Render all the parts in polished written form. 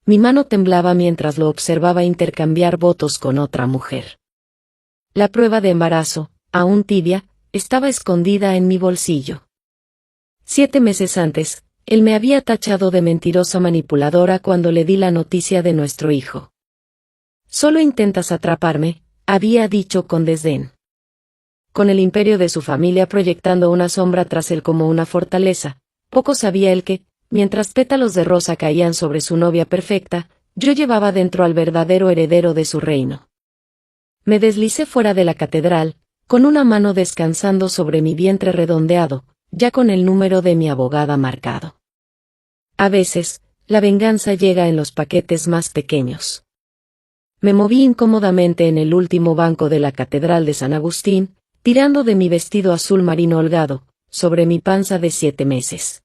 Mi mano temblaba mientras lo observaba intercambiar votos con otra mujer. La prueba de embarazo, aún tibia, estaba escondida en mi bolsillo. 7 meses antes, él me había tachado de mentirosa manipuladora cuando le di la noticia de nuestro hijo. «Solo intentas atraparme», había dicho con desdén. Con el imperio de su familia proyectando una sombra tras él como una fortaleza, poco sabía él que, mientras pétalos de rosa caían sobre su novia perfecta, yo llevaba dentro al verdadero heredero de su reino. Me deslicé fuera de la catedral, con una mano descansando sobre mi vientre redondeado, ya con el número de mi abogada marcado. A veces, la venganza llega en los paquetes más pequeños. Me moví incómodamente en el último banco de la Catedral de San Agustín, tirando de mi vestido azul marino holgado, sobre mi panza de 7 meses.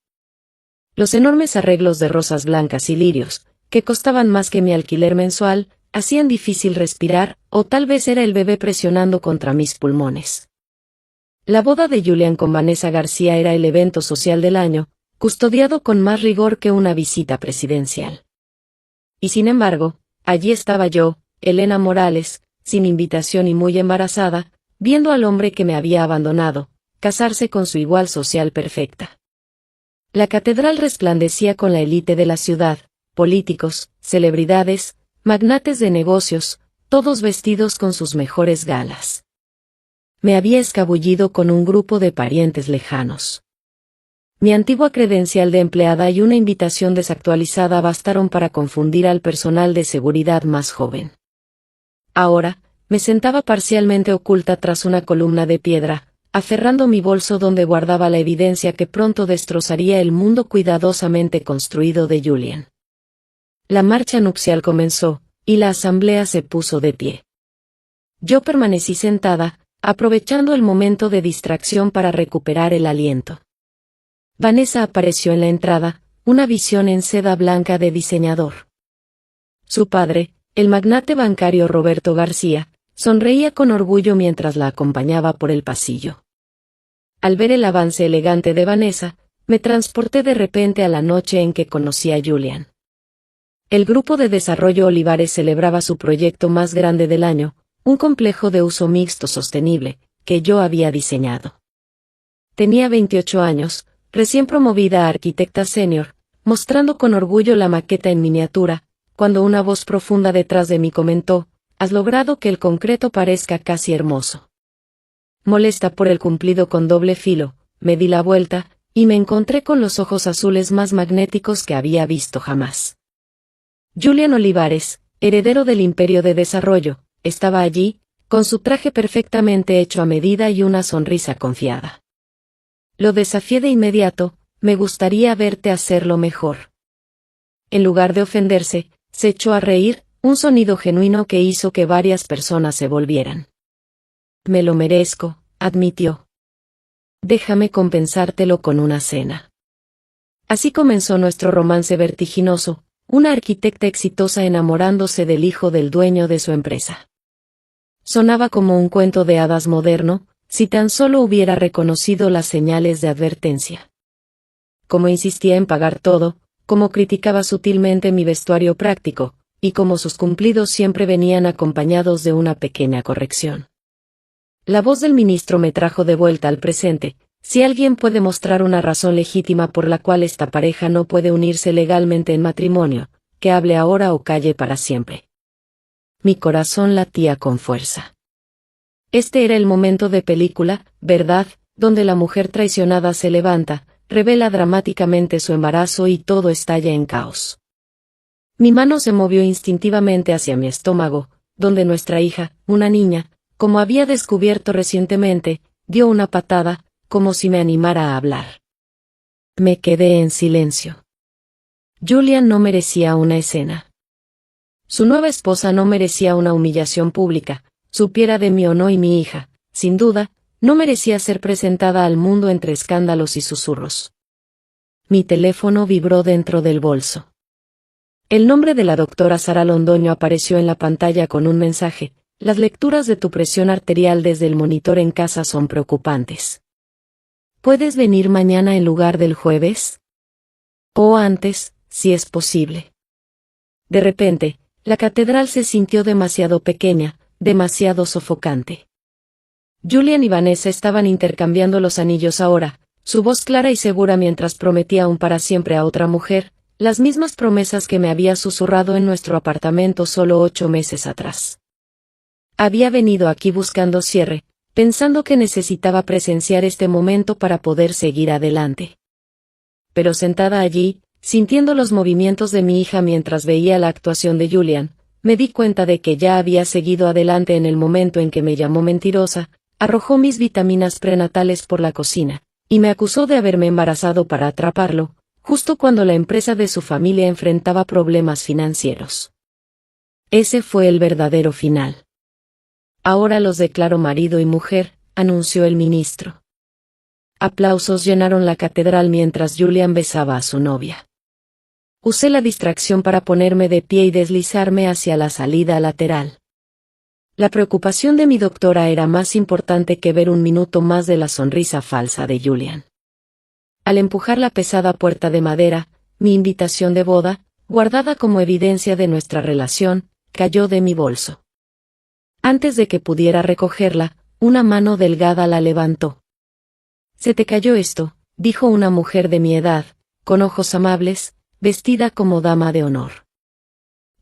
Los enormes arreglos de rosas blancas y lirios, que costaban más que mi alquiler mensual, hacían difícil respirar, o tal vez era el bebé presionando contra mis pulmones. La boda de Julián con Vanessa García era el evento social del año, custodiado con más rigor que una visita presidencial. Y sin embargo, allí estaba yo, Elena Morales, sin invitación y muy embarazada, viendo al hombre que me había abandonado, casarse con su igual social perfecta. La catedral resplandecía con la élite de la ciudad, políticos, celebridades, magnates de negocios, todos vestidos con sus mejores galas. Me había escabullido con un grupo de parientes lejanos. Mi antigua credencial de empleada y una invitación desactualizada bastaron para confundir al personal de seguridad más joven. Ahora, me sentaba parcialmente oculta tras una columna de piedra, aferrando mi bolso donde guardaba la evidencia que pronto destrozaría el mundo cuidadosamente construido de Julián. La marcha nupcial comenzó, y la asamblea se puso de pie. Yo permanecí sentada, aprovechando el momento de distracción para recuperar el aliento. Vanessa apareció en la entrada, una visión en seda blanca de diseñador. Su padre, el magnate bancario Roberto García, sonreía con orgullo mientras la acompañaba por el pasillo. Al ver el avance elegante de Vanessa, me transporté de repente a la noche en que conocí a Julián. El Grupo de Desarrollo Olivares celebraba su proyecto más grande del año, un complejo de uso mixto sostenible, que yo había diseñado. Tenía 28 años, recién promovida a arquitecta senior, mostrando con orgullo la maqueta en miniatura, cuando una voz profunda detrás de mí comentó: «Has logrado que el concreto parezca casi hermoso». Molesta por el cumplido con doble filo, me di la vuelta, y me encontré con los ojos azules más magnéticos que había visto jamás. Julián Olivares, heredero del Imperio de Desarrollo, estaba allí, con su traje perfectamente hecho a medida y una sonrisa confiada. Lo desafié de inmediato: «Me gustaría verte hacerlo mejor». En lugar de ofenderse, se echó a reír, un sonido genuino que hizo que varias personas se volvieran. «Me lo merezco», admitió. «Déjame compensártelo con una cena». Así comenzó nuestro romance vertiginoso, una arquitecta exitosa enamorándose del hijo del dueño de su empresa. Sonaba como un cuento de hadas moderno, si tan solo hubiera reconocido las señales de advertencia. Como insistía en pagar todo, como criticaba sutilmente mi vestuario práctico, y como sus cumplidos siempre venían acompañados de una pequeña corrección. La voz del ministro me trajo de vuelta al presente: «Si alguien puede mostrar una razón legítima por la cual esta pareja no puede unirse legalmente en matrimonio, que hable ahora o calle para siempre». Mi corazón latía con fuerza. Este era el momento de película, ¿verdad?, donde la mujer traicionada se levanta, revela dramáticamente su embarazo y todo estalla en caos. Mi mano se movió instintivamente hacia mi estómago, donde nuestra hija, una niña, como había descubierto recientemente, dio una patada, como si me animara a hablar. Me quedé en silencio. Julián no merecía una escena. Su nueva esposa no merecía una humillación pública, supiera de mí o no, y mi hija, sin duda, no merecía ser presentada al mundo entre escándalos y susurros. Mi teléfono vibró dentro del bolso. El nombre de la doctora Sara Londoño apareció en la pantalla con un mensaje: «Las lecturas de tu presión arterial desde el monitor en casa son preocupantes. ¿Puedes venir mañana en lugar del jueves? O antes, si es posible». De repente, la catedral se sintió demasiado pequeña, demasiado sofocante. Julian y Vanessa estaban intercambiando los anillos ahora, su voz clara y segura mientras prometía un para siempre a otra mujer, las mismas promesas que me había susurrado en nuestro apartamento solo 8 meses atrás. Había venido aquí buscando cierre, pensando que necesitaba presenciar este momento para poder seguir adelante. Pero sentada allí, sintiendo los movimientos de mi hija mientras veía la actuación de Julian, me di cuenta de que ya había seguido adelante en el momento en que me llamó mentirosa, arrojó mis vitaminas prenatales por la cocina, y me acusó de haberme embarazado para atraparlo, justo cuando la empresa de su familia enfrentaba problemas financieros. Ese fue el verdadero final. Ahora los declaro marido y mujer, anunció el ministro. Aplausos llenaron la catedral mientras Julian besaba a su novia. Usé la distracción para ponerme de pie y deslizarme hacia la salida lateral. La preocupación de mi doctora era más importante que ver un minuto más de la sonrisa falsa de Julian. Al empujar la pesada puerta de madera, mi invitación de boda, guardada como evidencia de nuestra relación, cayó de mi bolso. Antes de que pudiera recogerla, una mano delgada la levantó. «Se te cayó esto», dijo una mujer de mi edad, con ojos amables, vestida como dama de honor.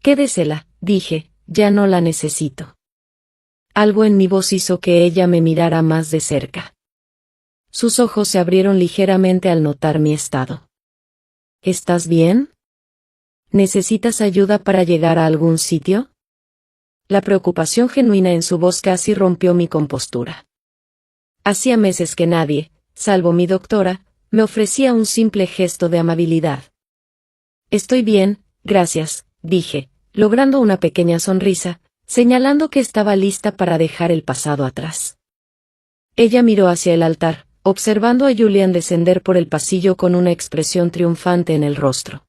«Quédesela», dije, «ya no la necesito». Algo en mi voz hizo que ella me mirara más de cerca. Sus ojos se abrieron ligeramente al notar mi estado. «¿Estás bien? ¿Necesitas ayuda para llegar a algún sitio?» La preocupación genuina en su voz casi rompió mi compostura. Hacía meses que nadie, salvo mi doctora, me ofrecía un simple gesto de amabilidad. «Estoy bien, gracias», dije, logrando una pequeña sonrisa, señalando que estaba lista para dejar el pasado atrás. Ella miró hacia el altar, observando a Julian descender por el pasillo con una expresión triunfante en el rostro.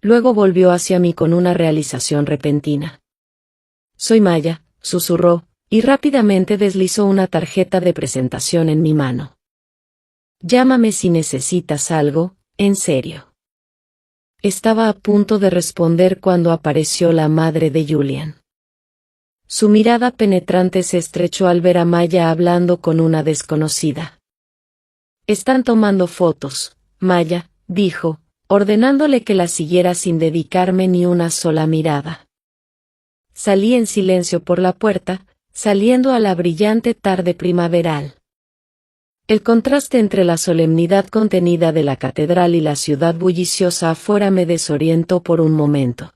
Luego volvió hacia mí con una realización repentina. «Soy Maya», susurró, y rápidamente deslizó una tarjeta de presentación en mi mano. «Llámame si necesitas algo, en serio». Estaba a punto de responder cuando apareció la madre de Julian. Su mirada penetrante se estrechó al ver a Maya hablando con una desconocida. «Están tomando fotos», Maya, dijo, ordenándole que la siguiera sin dedicarme ni una sola mirada. Salí en silencio por la puerta, saliendo a la brillante tarde primaveral. El contraste entre la solemnidad contenida de la catedral y la ciudad bulliciosa afuera me desorientó por un momento.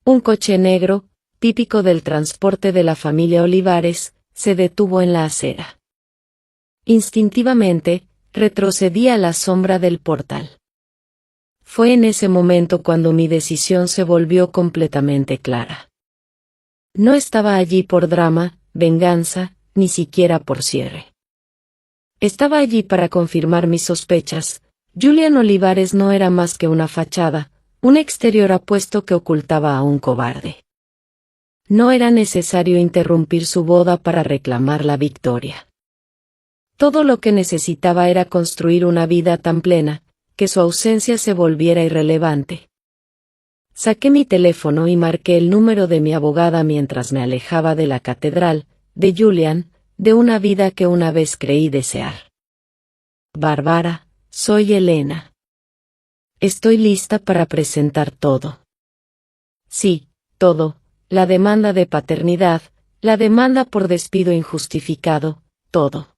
Un coche negro, típico del transporte de la familia Olivares, se detuvo en la acera. Instintivamente, retrocedí a la sombra del portal. Fue en ese momento cuando mi decisión se volvió completamente clara. No estaba allí por drama, venganza, ni siquiera por cierre. Estaba allí para confirmar mis sospechas. Julian Olivares no era más que una fachada, un exterior apuesto que ocultaba a un cobarde. No era necesario interrumpir su boda para reclamar la victoria. Todo lo que necesitaba era construir una vida tan plena, que su ausencia se volviera irrelevante. Saqué mi teléfono y marqué el número de mi abogada mientras me alejaba de la catedral, de Julian, de una vida que una vez creí desear. «Bárbara, soy Elena. Estoy lista para presentar todo». Sí, todo, la demanda de paternidad, la demanda por despido injustificado, todo.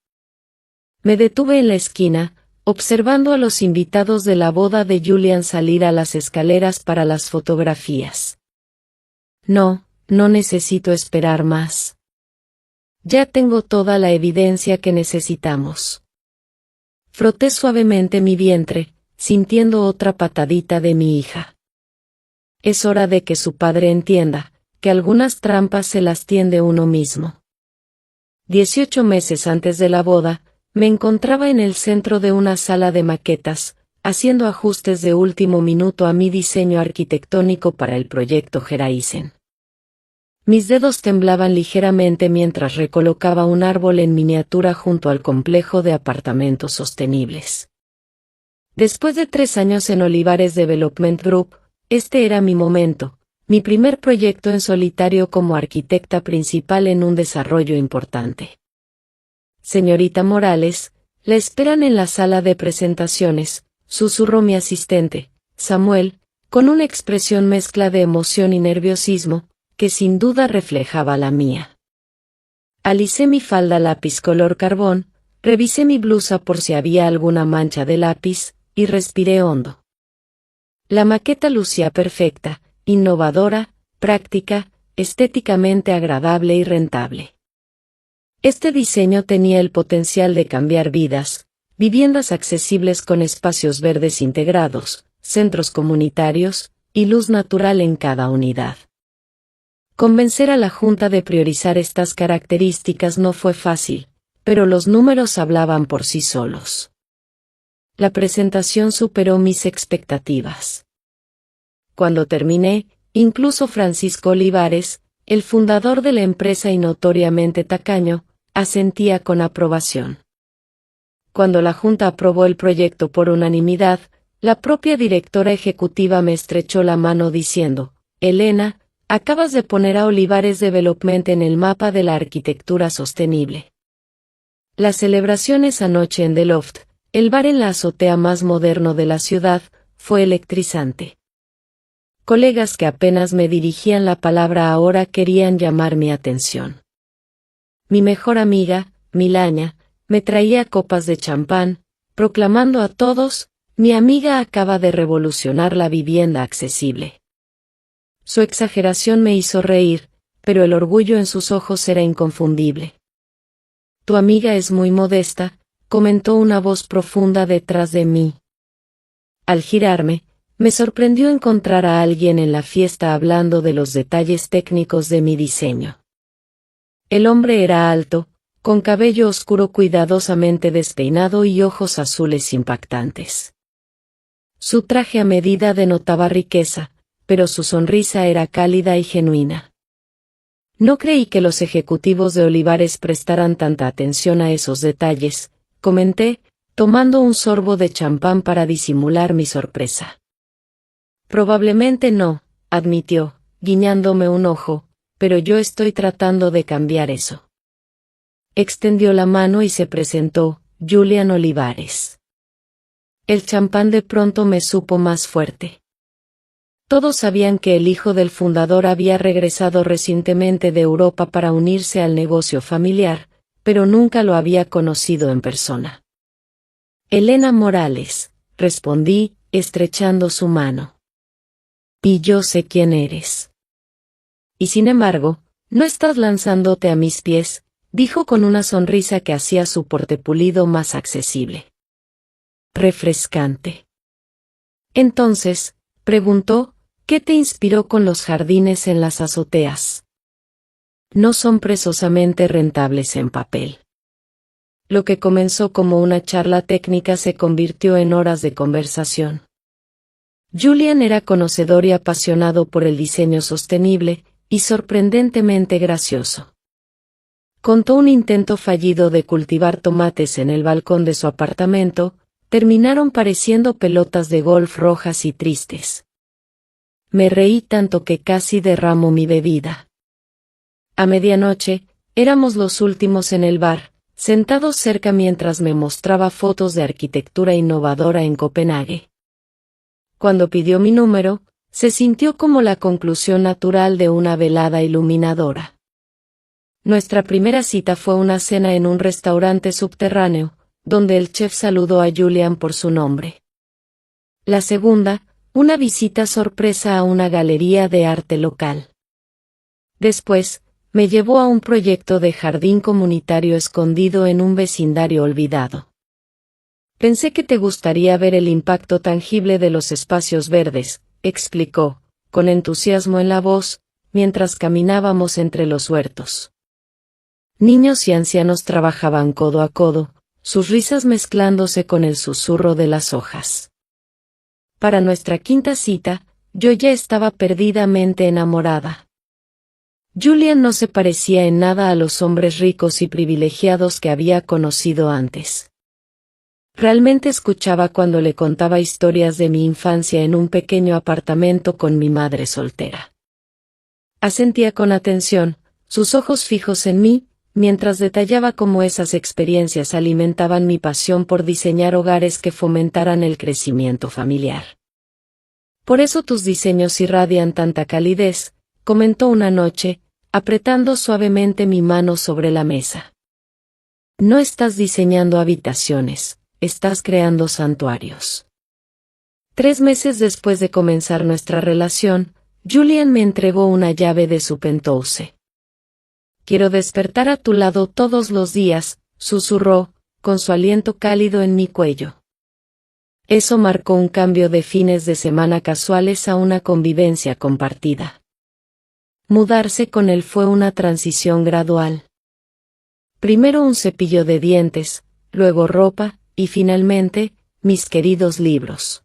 Me detuve en la esquina, observando a los invitados de la boda de Julian salir a las escaleras para las fotografías. No necesito esperar más. Ya tengo toda la evidencia que necesitamos. Froté suavemente mi vientre, sintiendo otra patadita de mi hija. Es hora de que su padre entienda, que algunas trampas se las tiende uno mismo. 18 meses antes de la boda, me encontraba en el centro de una sala de maquetas, haciendo ajustes de último minuto a mi diseño arquitectónico para el proyecto Geraisen. Mis dedos temblaban ligeramente mientras recolocaba un árbol en miniatura junto al complejo de apartamentos sostenibles. Después de 3 años en Olivares Development Group, este era mi momento, mi primer proyecto en solitario como arquitecta principal en un desarrollo importante. Señorita Morales, la esperan en la sala de presentaciones, susurró mi asistente, Samuel, con una expresión mezcla de emoción y nerviosismo, que sin duda reflejaba la mía. Alicé mi falda lápiz color carbón, revisé mi blusa por si había alguna mancha de lápiz, y respiré hondo. La maqueta lucía perfecta, innovadora, práctica, estéticamente agradable y rentable. Este diseño tenía el potencial de cambiar vidas, viviendas accesibles con espacios verdes integrados, centros comunitarios, y luz natural en cada unidad. Convencer a la Junta de priorizar estas características no fue fácil, pero los números hablaban por sí solos. La presentación superó mis expectativas. Cuando terminé, incluso Francisco Olivares, el fundador de la empresa y notoriamente tacaño, asentía con aprobación. Cuando la Junta aprobó el proyecto por unanimidad, la propia directora ejecutiva me estrechó la mano diciendo, «Elena, acabas de poner a Olivares Development en el mapa de la arquitectura sostenible». Las celebraciones anoche en The Loft, el bar en la azotea más moderno de la ciudad, fue electrizante. Colegas que apenas me dirigían la palabra ahora querían llamar mi atención. Mi mejor amiga, Milaña, me traía copas de champán, proclamando a todos, mi amiga acaba de revolucionar la vivienda accesible. Su exageración me hizo reír, pero el orgullo en sus ojos era inconfundible. Tu amiga es muy modesta, comentó una voz profunda detrás de mí. Al girarme, me sorprendió encontrar a alguien en la fiesta hablando de los detalles técnicos de mi diseño. El hombre era alto, con cabello oscuro cuidadosamente despeinado y ojos azules impactantes. Su traje a medida denotaba riqueza, pero su sonrisa era cálida y genuina. No creí que los ejecutivos de Olivares prestaran tanta atención a esos detalles, comenté, tomando un sorbo de champán para disimular mi sorpresa. Probablemente no, admitió, guiñándome un ojo, pero yo estoy tratando de cambiar eso. Extendió la mano y se presentó, Julian Olivares. El champán de pronto me supo más fuerte. Todos sabían que el hijo del fundador había regresado recientemente de Europa para unirse al negocio familiar, pero nunca lo había conocido en persona. Elena Morales, respondí, estrechando su mano. Y yo sé quién eres. Y sin embargo, no estás lanzándote a mis pies, dijo con una sonrisa que hacía su porte pulido más accesible. Refrescante. Entonces, preguntó, ¿qué te inspiró con los jardines en las azoteas? No son precisamente rentables en papel. Lo que comenzó como una charla técnica se convirtió en horas de conversación. Julian era conocedor y apasionado por el diseño sostenible, y sorprendentemente gracioso. Contó un intento fallido de cultivar tomates en el balcón de su apartamento, terminaron pareciendo pelotas de golf rojas y tristes. Me reí tanto que casi derramo mi bebida. A medianoche, éramos los últimos en el bar, sentados cerca mientras me mostraba fotos de arquitectura innovadora en Copenhague. Cuando pidió mi número, se sintió como la conclusión natural de una velada iluminadora. Nuestra primera cita fue una cena en un restaurante subterráneo, donde el chef saludó a Julian por su nombre. La segunda, una visita sorpresa a una galería de arte local. Después, me llevó a un proyecto de jardín comunitario escondido en un vecindario olvidado. Pensé que te gustaría ver el impacto tangible de los espacios verdes, explicó, con entusiasmo en la voz, mientras caminábamos entre los huertos. Niños y ancianos trabajaban codo a codo, sus risas mezclándose con el susurro de las hojas. Para nuestra quinta cita, yo ya estaba perdidamente enamorada. Julian no se parecía en nada a los hombres ricos y privilegiados que había conocido antes. Realmente escuchaba cuando le contaba historias de mi infancia en un pequeño apartamento con mi madre soltera. Asentía con atención, sus ojos fijos en mí, mientras detallaba cómo esas experiencias alimentaban mi pasión por diseñar hogares que fomentaran el crecimiento familiar. Por eso tus diseños irradian tanta calidez, comentó una noche, apretando suavemente mi mano sobre la mesa. No estás diseñando habitaciones, estás creando santuarios. 3 meses después de comenzar nuestra relación, Julian me entregó una llave de su penthouse. Quiero despertar a tu lado todos los días, susurró, con su aliento cálido en mi cuello. Eso marcó un cambio de fines de semana casuales a una convivencia compartida. Mudarse con él fue una transición gradual. Primero un cepillo de dientes, luego ropa, y finalmente, mis queridos libros.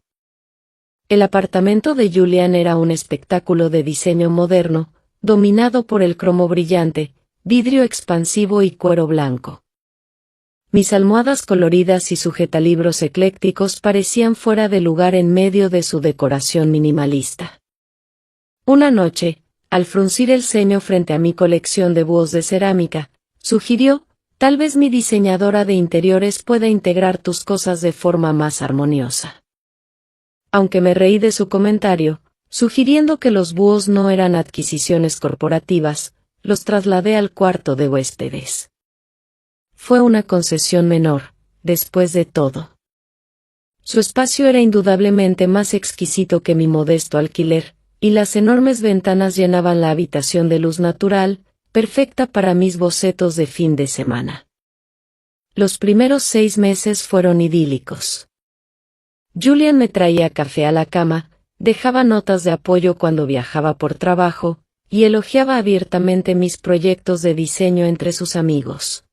El apartamento de Julian era un espectáculo de diseño moderno, dominado por el cromo brillante, vidrio expansivo y cuero blanco. Mis almohadas coloridas y sujetalibros eclécticos parecían fuera de lugar en medio de su decoración minimalista. Una noche, al fruncir el ceño frente a mi colección de búhos de cerámica, sugirió, tal vez mi diseñadora de interiores pueda integrar tus cosas de forma más armoniosa. Aunque me reí de su comentario, sugiriendo que los búhos no eran adquisiciones corporativas, los trasladé al cuarto de huéspedes. Fue una concesión menor, después de todo. Su espacio era indudablemente más exquisito que mi modesto alquiler, y las enormes ventanas llenaban la habitación de luz natural, perfecta para mis bocetos de fin de semana. Los primeros 6 meses fueron idílicos. Julian me traía café a la cama, dejaba notas de apoyo cuando viajaba por trabajo, y elogiaba abiertamente mis proyectos de diseño entre sus amigos.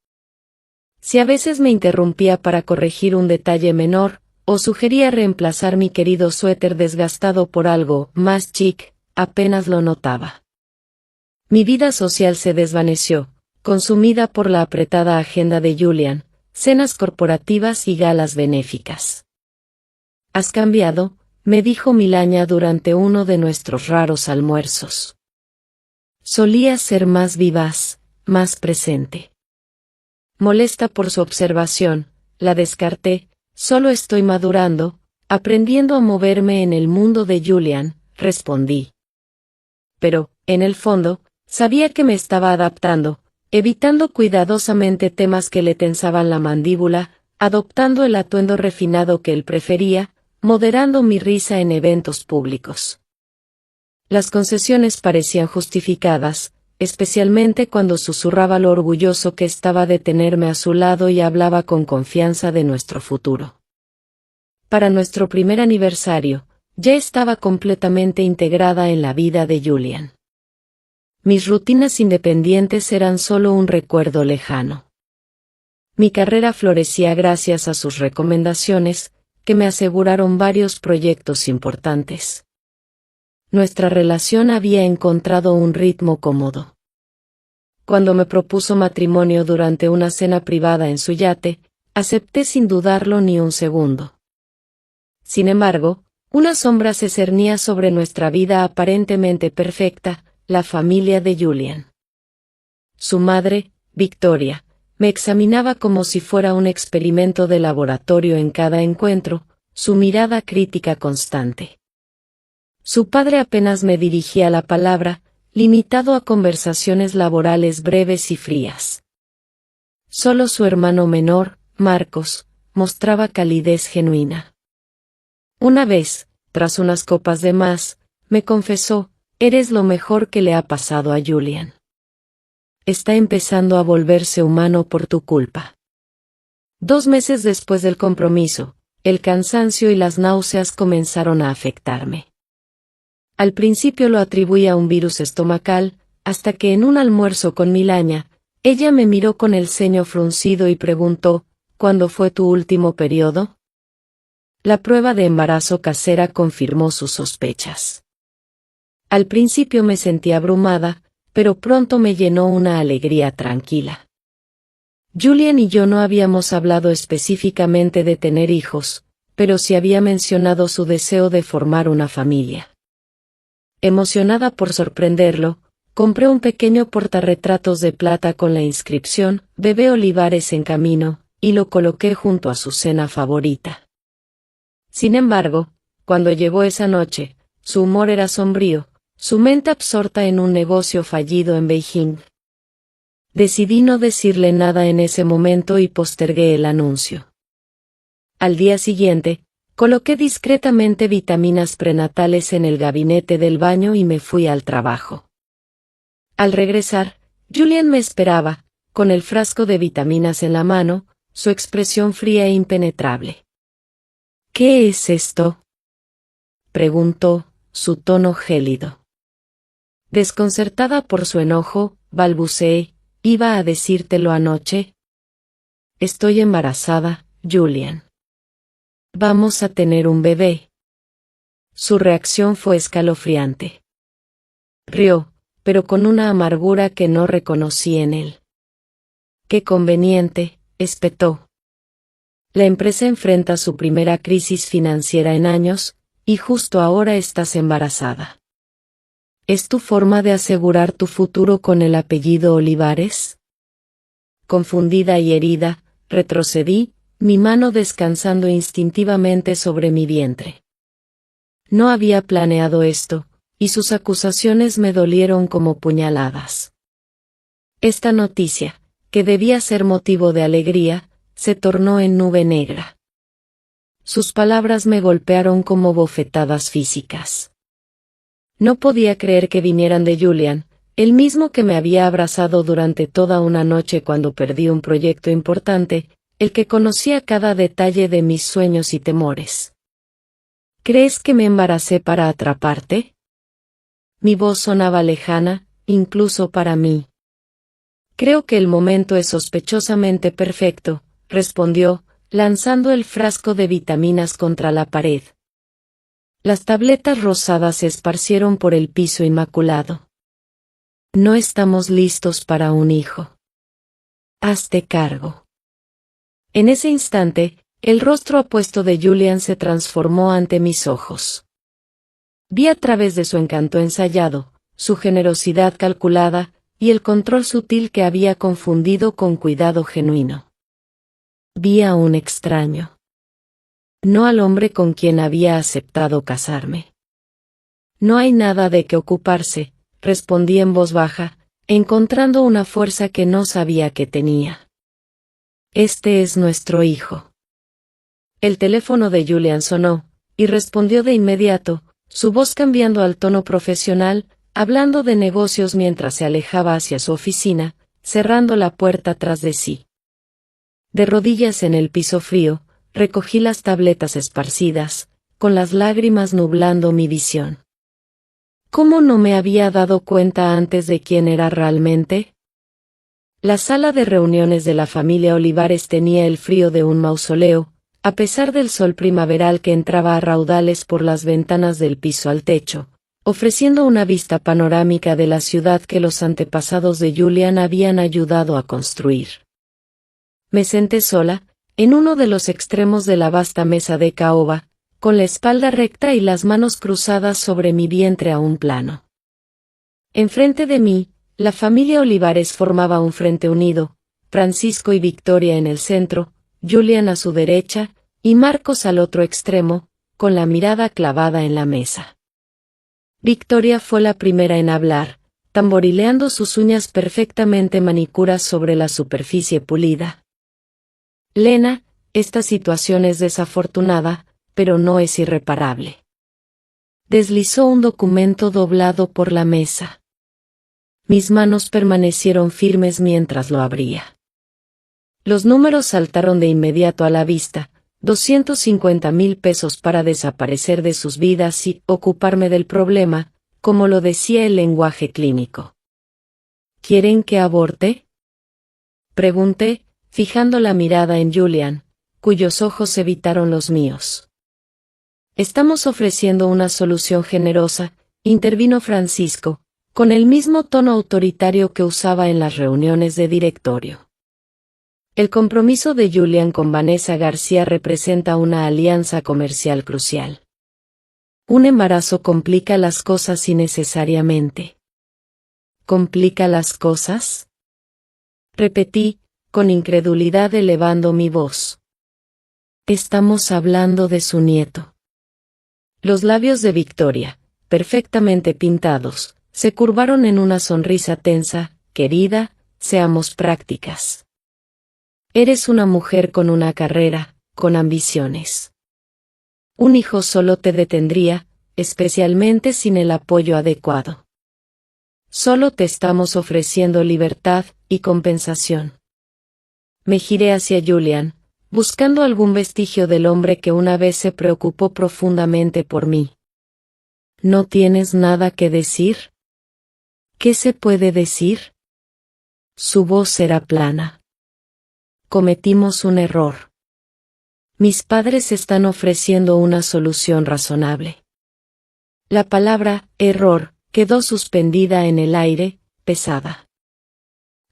Si a veces me interrumpía para corregir un detalle menor, o sugería reemplazar mi querido suéter desgastado por algo más chic, apenas lo notaba. Mi vida social se desvaneció, consumida por la apretada agenda de Julian, cenas corporativas y galas benéficas. «Has cambiado», me dijo Milaña durante uno de nuestros raros almuerzos. Solías ser más vivaz, más presente. Molesta por su observación, la descarté, solo estoy madurando, aprendiendo a moverme en el mundo de Julian, respondí. Pero, en el fondo, sabía que me estaba adaptando, evitando cuidadosamente temas que le tensaban la mandíbula, adoptando el atuendo refinado que él prefería, moderando mi risa en eventos públicos. Las concesiones parecían justificadas, especialmente cuando susurraba lo orgulloso que estaba de tenerme a su lado y hablaba con confianza de nuestro futuro. Para nuestro primer aniversario, ya estaba completamente integrada en la vida de Julian. Mis rutinas independientes eran solo un recuerdo lejano. Mi carrera florecía gracias a sus recomendaciones, que me aseguraron varios proyectos importantes. Nuestra relación había encontrado un ritmo cómodo. Cuando me propuso matrimonio durante una cena privada en su yate, acepté sin dudarlo ni un segundo. Sin embargo, una sombra se cernía sobre nuestra vida aparentemente perfecta, la familia de Julian. Su madre, Victoria, me examinaba como si fuera un experimento de laboratorio en cada encuentro, su mirada crítica constante. Su padre apenas me dirigía la palabra, limitado a conversaciones laborales breves y frías. Solo su hermano menor, Marcos, mostraba calidez genuina. Una vez, tras unas copas de más, me confesó, «Eres lo mejor que le ha pasado a Julian. Está empezando a volverse humano por tu culpa». 2 meses después del compromiso, el cansancio y las náuseas comenzaron a afectarme. Al principio lo atribuí a un virus estomacal, hasta que en un almuerzo con Milaña, ella me miró con el ceño fruncido y preguntó, «¿Cuándo fue tu último periodo?». La prueba de embarazo casera confirmó sus sospechas. Al principio me sentí abrumada, pero pronto me llenó una alegría tranquila. Julian y yo no habíamos hablado específicamente de tener hijos, pero sí había mencionado su deseo de formar una familia. Emocionada por sorprenderlo, compré un pequeño portarretratos de plata con la inscripción «Bebé Olivares en camino», y lo coloqué junto a su cena favorita. Sin embargo, cuando llegó esa noche, su humor era sombrío, su mente absorta en un negocio fallido en Beijing. Decidí no decirle nada en ese momento y postergué el anuncio. Al día siguiente, coloqué discretamente vitaminas prenatales en el gabinete del baño y me fui al trabajo. Al regresar, Julian me esperaba, con el frasco de vitaminas en la mano, su expresión fría e impenetrable. «¿Qué es esto?», preguntó, su tono gélido. Desconcertada por su enojo, balbuceé: «¿Iba a decírtelo anoche?». «Estoy embarazada, Julian. Vamos a tener un bebé». Su reacción fue escalofriante. Rió, pero con una amargura que no reconocí en él. «Qué conveniente», espetó. «La empresa enfrenta su primera crisis financiera en años, y justo ahora estás embarazada. ¿Es tu forma de asegurar tu futuro con el apellido Olivares?». Confundida y herida, retrocedí, mi mano descansando instintivamente sobre mi vientre. No había planeado esto, y sus acusaciones me dolieron como puñaladas. Esta noticia, que debía ser motivo de alegría, se tornó en nube negra. Sus palabras me golpearon como bofetadas físicas. No podía creer que vinieran de Julian, el mismo que me había abrazado durante toda una noche cuando perdí un proyecto importante, el que conocía cada detalle de mis sueños y temores. «¿Crees que me embaracé para atraparte?». Mi voz sonaba lejana, incluso para mí. «Creo que el momento es sospechosamente perfecto», respondió, lanzando el frasco de vitaminas contra la pared. Las tabletas rosadas se esparcieron por el piso inmaculado. «No estamos listos para un hijo. Hazte cargo». En ese instante, el rostro apuesto de Julian se transformó ante mis ojos. Vi a través de su encanto ensayado, su generosidad calculada, y el control sutil que había confundido con cuidado genuino. Vi a un extraño. No al hombre con quien había aceptado casarme. «No hay nada de qué ocuparse», respondí en voz baja, encontrando una fuerza que no sabía que tenía. «Este es nuestro hijo». El teléfono de Julian sonó, y respondió de inmediato, su voz cambiando al tono profesional, hablando de negocios mientras se alejaba hacia su oficina, cerrando la puerta tras de sí. De rodillas en el piso frío, recogí las tabletas esparcidas, con las lágrimas nublando mi visión. ¿Cómo no me había dado cuenta antes de quién era realmente? La sala de reuniones de la familia Olivares tenía el frío de un mausoleo, a pesar del sol primaveral que entraba a raudales por las ventanas del piso al techo, ofreciendo una vista panorámica de la ciudad que los antepasados de Julian habían ayudado a construir. Me senté sola, en uno de los extremos de la vasta mesa de caoba, con la espalda recta y las manos cruzadas sobre mi vientre a un plano. Enfrente de mí, la familia Olivares formaba un frente unido, Francisco y Victoria en el centro, Julian a su derecha, y Marcos al otro extremo, con la mirada clavada en la mesa. Victoria fue la primera en hablar, tamborileando sus uñas perfectamente manicuras sobre la superficie pulida. «Lena, esta situación es desafortunada, pero no es irreparable». Deslizó un documento doblado por la mesa. Mis manos permanecieron firmes mientras lo abría. Los números saltaron de inmediato a la vista: 250,000 pesos para desaparecer de sus vidas y ocuparme del problema, como lo decía el lenguaje clínico. «¿Quieren que aborte?», pregunté, fijando la mirada en Julian, cuyos ojos evitaron los míos. «Estamos ofreciendo una solución generosa», intervino Francisco, con el mismo tono autoritario que usaba en las reuniones de directorio. El compromiso de Julian con Vanessa García representa una alianza comercial crucial. Un embarazo complica las cosas innecesariamente. ¿Complica las cosas? Repetí, con incredulidad elevando mi voz. Estamos hablando de su nieto. Los labios de Victoria, perfectamente pintados, se curvaron en una sonrisa tensa. Querida, seamos prácticas. Eres una mujer con una carrera, con ambiciones. Un hijo solo te detendría, especialmente sin el apoyo adecuado. Solo te estamos ofreciendo libertad y compensación. Me giré hacia Julian, buscando algún vestigio del hombre que una vez se preocupó profundamente por mí. ¿No tienes nada que decir? ¿Qué se puede decir? Su voz era plana. Cometimos un error. Mis padres están ofreciendo una solución razonable. La palabra error quedó suspendida en el aire, pesada.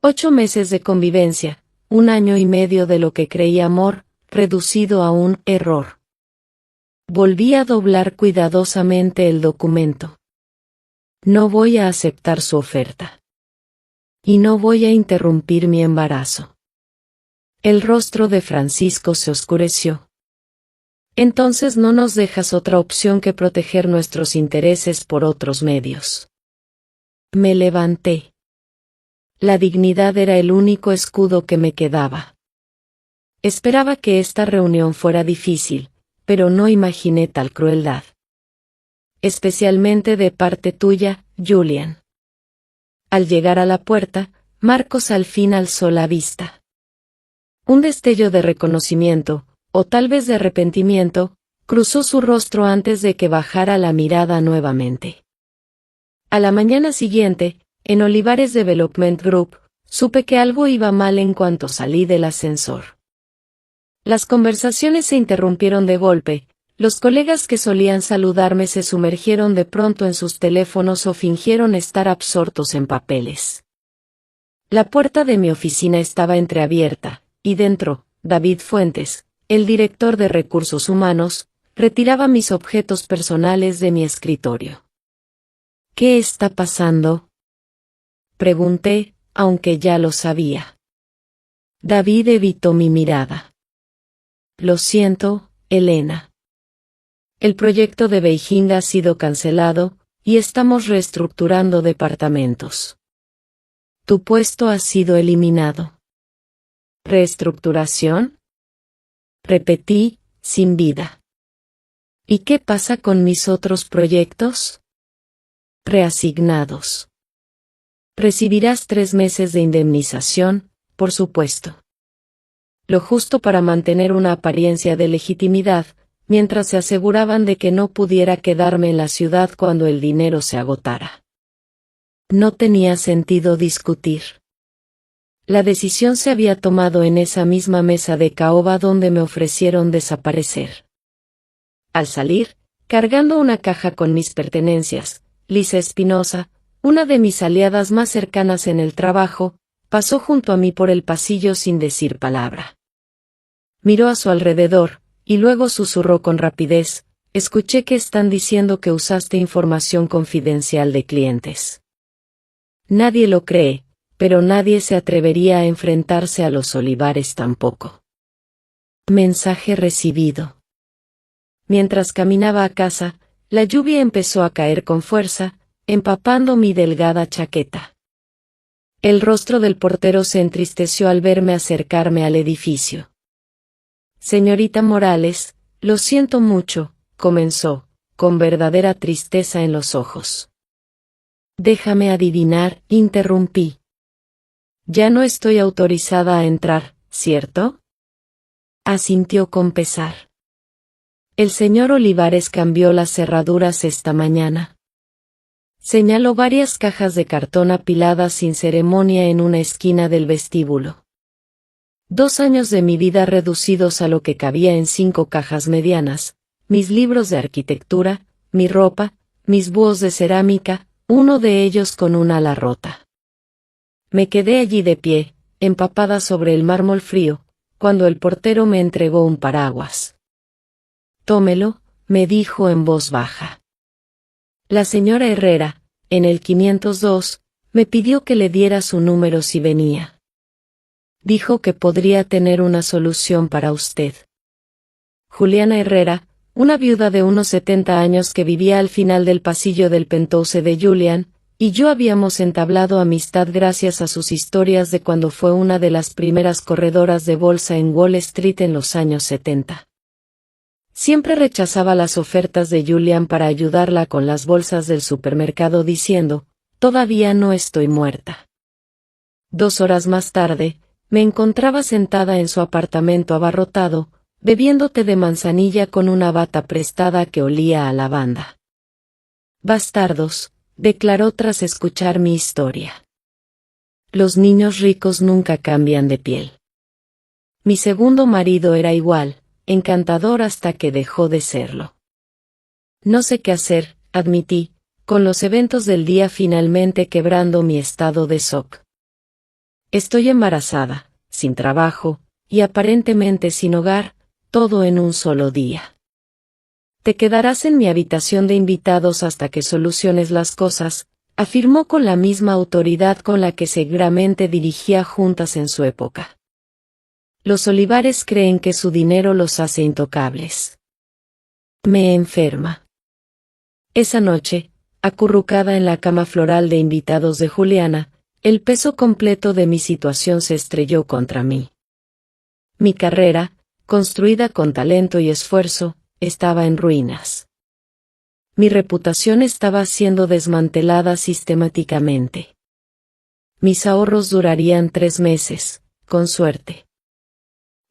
8 meses de convivencia, 1 año y medio de lo que creí amor, reducido a un error. Volví a doblar cuidadosamente el documento. No voy a aceptar su oferta. Y no voy a interrumpir mi embarazo. El rostro de Francisco se oscureció. Entonces no nos dejas otra opción que proteger nuestros intereses por otros medios. Me levanté. La dignidad era el único escudo que me quedaba. Esperaba que esta reunión fuera difícil, pero no imaginé tal crueldad. Especialmente de parte tuya, Julian. Al llegar a la puerta, Marcos al fin alzó la vista. Un destello de reconocimiento, o tal vez de arrepentimiento, cruzó su rostro antes de que bajara la mirada nuevamente. A la mañana siguiente, en Olivares Development Group, supe que algo iba mal en cuanto salí del ascensor. Las conversaciones se interrumpieron de golpe, los colegas que solían saludarme se sumergieron de pronto en sus teléfonos o fingieron estar absortos en papeles. La puerta de mi oficina estaba entreabierta, y dentro, David Fuentes, el director de Recursos Humanos, retiraba mis objetos personales de mi escritorio. ¿Qué está pasando? Pregunté, aunque ya lo sabía. David evitó mi mirada. Lo siento, Elena. El proyecto de Beijing ha sido cancelado, y estamos reestructurando departamentos. Tu puesto ha sido eliminado. ¿Reestructuración? Repetí, sin vida. ¿Y qué pasa con mis otros proyectos? Reasignados. Recibirás 3 meses de indemnización, por supuesto. Lo justo para mantener una apariencia de legitimidad, mientras se aseguraban de que no pudiera quedarme en la ciudad cuando el dinero se agotara. No tenía sentido discutir. La decisión se había tomado en esa misma mesa de caoba donde me ofrecieron desaparecer. Al salir, cargando una caja con mis pertenencias, Lisa Espinosa, una de mis aliadas más cercanas en el trabajo, pasó junto a mí por el pasillo sin decir palabra. Miró a su alrededor, y luego susurró con rapidez: escuché que están diciendo que usaste información confidencial de clientes. Nadie lo cree, pero nadie se atrevería a enfrentarse a los Olivares tampoco. Mensaje recibido. Mientras caminaba a casa, la lluvia empezó a caer con fuerza, empapando mi delgada chaqueta. El rostro del portero se entristeció al verme acercarme al edificio. Señorita Morales, lo siento mucho, comenzó, con verdadera tristeza en los ojos. Déjame adivinar, interrumpí. Ya no estoy autorizada a entrar, ¿cierto? Asintió con pesar. El señor Olivares cambió las cerraduras esta mañana. Señaló varias cajas de cartón apiladas sin ceremonia en una esquina del vestíbulo. 2 años de mi vida reducidos a lo que cabía en 5 cajas medianas, mis libros de arquitectura, mi ropa, mis búhos de cerámica, uno de ellos con un ala rota. Me quedé allí de pie, empapada sobre el mármol frío, cuando el portero me entregó un paraguas. «Tómelo», me dijo en voz baja. La señora Herrera, en el 502, me pidió que le diera su número si venía. Dijo que podría tener una solución para usted. Juliana Herrera, una viuda de unos 70 años que vivía al final del pasillo del penthouse de Julian, y yo habíamos entablado amistad gracias a sus historias de cuando fue una de las primeras corredoras de bolsa en Wall Street en los años 70. Siempre rechazaba las ofertas de Julian para ayudarla con las bolsas del supermercado diciendo, «Todavía no estoy muerta». 2 horas más tarde, me encontraba sentada en su apartamento abarrotado, bebiendo té de manzanilla con una bata prestada que olía a lavanda. «Bastardos», declaró tras escuchar mi historia. «Los niños ricos nunca cambian de piel». Mi segundo marido era igual, encantador hasta que dejó de serlo. No sé qué hacer, admití, con los eventos del día finalmente quebrando mi estado de shock. Estoy embarazada, sin trabajo, y aparentemente sin hogar, todo en un solo día. «Te quedarás en mi habitación de invitados hasta que soluciones las cosas», afirmó con la misma autoridad con la que seguramente dirigía juntas en su época. Los Olivares creen que su dinero los hace intocables. Me enferma. Esa noche, acurrucada en la cama floral de invitados de Juliana, el peso completo de mi situación se estrelló contra mí. Mi carrera, construida con talento y esfuerzo, estaba en ruinas. Mi reputación estaba siendo desmantelada sistemáticamente. Mis ahorros durarían 3 meses, con suerte.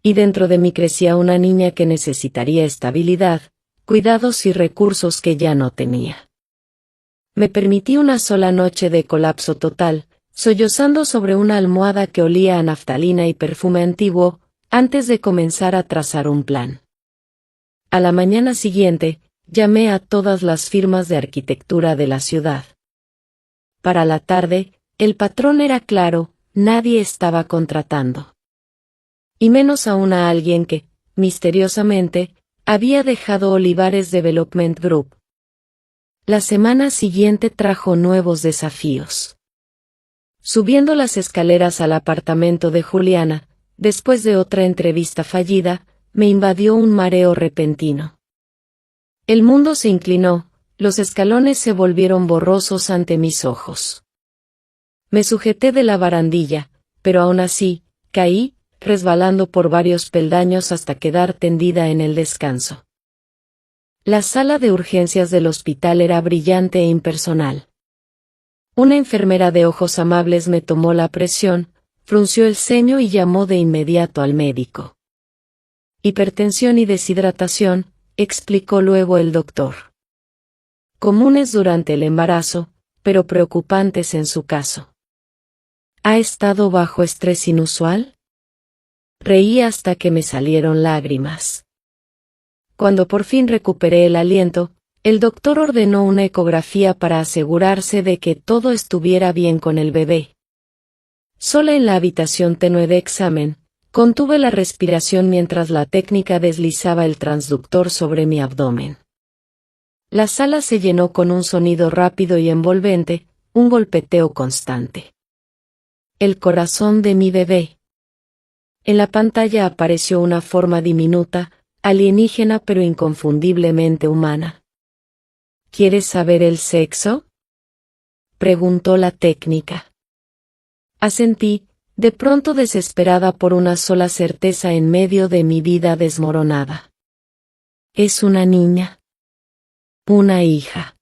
Y dentro de mí crecía una niña que necesitaría estabilidad, cuidados y recursos que ya no tenía. Me permití una sola noche de colapso total, sollozando sobre una almohada que olía a naftalina y perfume antiguo, antes de comenzar a trazar un plan. A la mañana siguiente, llamé a todas las firmas de arquitectura de la ciudad. Para la tarde, el patrón era claro, nadie estaba contratando. Y menos aún a alguien que, misteriosamente, había dejado Olivares Development Group. La semana siguiente trajo nuevos desafíos. Subiendo las escaleras al apartamento de Juliana, después de otra entrevista fallida, me invadió un mareo repentino. El mundo se inclinó, los escalones se volvieron borrosos ante mis ojos. Me sujeté de la barandilla, pero aún así, caí, resbalando por varios peldaños hasta quedar tendida en el descanso. La sala de urgencias del hospital era brillante e impersonal. Una enfermera de ojos amables me tomó la presión, frunció el ceño y llamó de inmediato al médico. «Hipertensión y deshidratación», explicó luego el doctor. «Comunes durante el embarazo, pero preocupantes en su caso». «¿Ha estado bajo estrés inusual?». Reí hasta que me salieron lágrimas. Cuando por fin recuperé el aliento, el doctor ordenó una ecografía para asegurarse de que todo estuviera bien con el bebé. Sola en la habitación tenue de examen, contuve la respiración mientras la técnica deslizaba el transductor sobre mi abdomen. La sala se llenó con un sonido rápido y envolvente, un golpeteo constante. El corazón de mi bebé. En la pantalla apareció una forma diminuta, alienígena pero inconfundiblemente humana. «¿Quieres saber el sexo?», preguntó la técnica. Asentí, de pronto desesperada por una sola certeza en medio de mi vida desmoronada. «Es una niña. Una hija».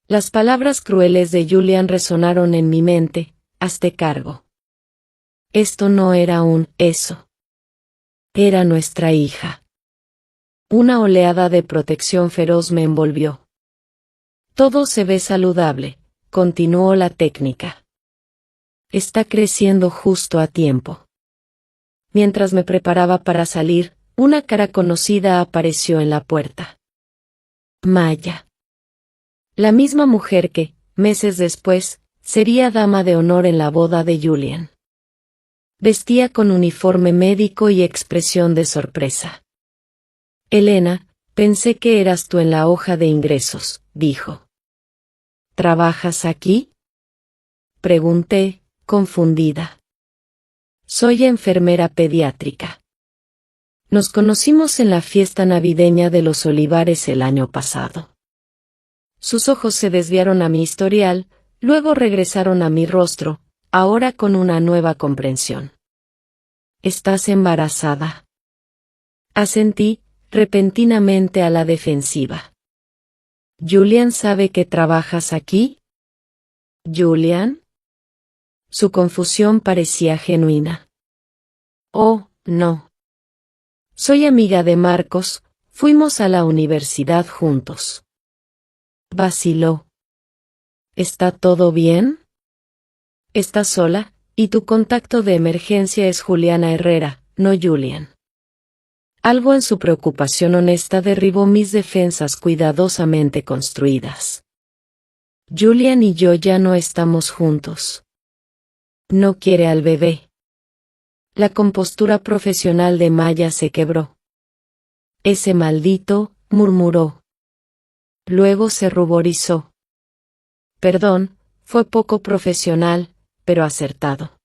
Las palabras crueles de Julian resonaron en mi mente, hazte cargo. Esto no era un «eso». Era nuestra hija. Una oleada de protección feroz me envolvió. «Todo se ve saludable», continuó la técnica. «Está creciendo justo a tiempo». Mientras me preparaba para salir, una cara conocida apareció en la puerta. Maya. La misma mujer que, meses después, sería dama de honor en la boda de Julian. Vestía con uniforme médico y expresión de sorpresa. Elena, pensé que eras tú en la hoja de ingresos, dijo. ¿Trabajas aquí? Pregunté, confundida. Soy enfermera pediátrica. Nos conocimos en la fiesta navideña de los Olivares el año pasado. Sus ojos se desviaron a mi historial, luego regresaron a mi rostro, ahora con una nueva comprensión. ¿Estás embarazada? Asentí, repentinamente a la defensiva. ¿Julian sabe que trabajas aquí? ¿Julian? Su confusión parecía genuina. Oh, no. Soy amiga de Marcos, fuimos a la universidad juntos. Vaciló. ¿Está todo bien? ¿Estás sola? Y tu contacto de emergencia es Juliana Herrera, no Julian. Algo en su preocupación honesta derribó mis defensas cuidadosamente construidas. Julian y yo ya no estamos juntos. No quiere al bebé. La compostura profesional de Maya se quebró. Ese maldito, murmuró. Luego se ruborizó. Perdón, fue poco profesional, pero acertado.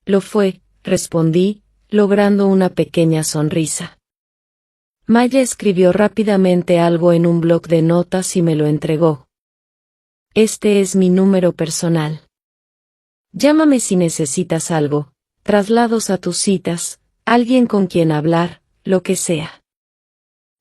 Lo fue, respondí, logrando una pequeña sonrisa. Maya escribió rápidamente algo en un bloc de notas y me lo entregó. Este es mi número personal. Llámame si necesitas algo, traslados a tus citas, alguien con quien hablar, lo que sea.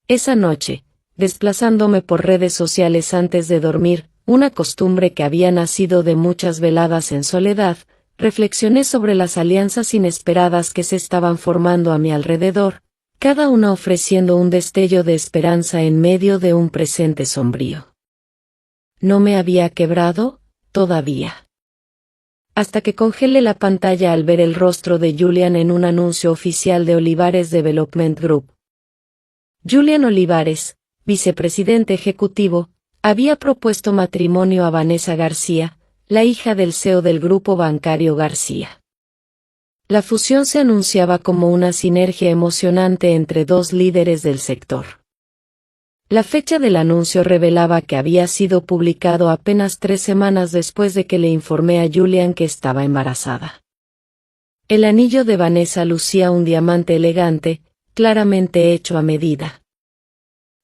Esa noche, desplazándome por redes sociales antes de dormir, una costumbre que había nacido de muchas veladas en soledad, reflexioné sobre las alianzas inesperadas que se estaban formando a mi alrededor, cada una ofreciendo un destello de esperanza en medio de un presente sombrío. No me había quebrado, todavía. Hasta que congelé la pantalla al ver el rostro de Julian en un anuncio oficial de Olivares Development Group. Julian Olivares, vicepresidente ejecutivo, había propuesto matrimonio a Vanessa García, la hija del CEO del grupo bancario García. La fusión se anunciaba como una sinergia emocionante entre dos líderes del sector. La fecha del anuncio revelaba que había sido publicado apenas 3 semanas después de que le informé a Julian que estaba embarazada. El anillo de Vanessa lucía un diamante elegante, claramente hecho a medida.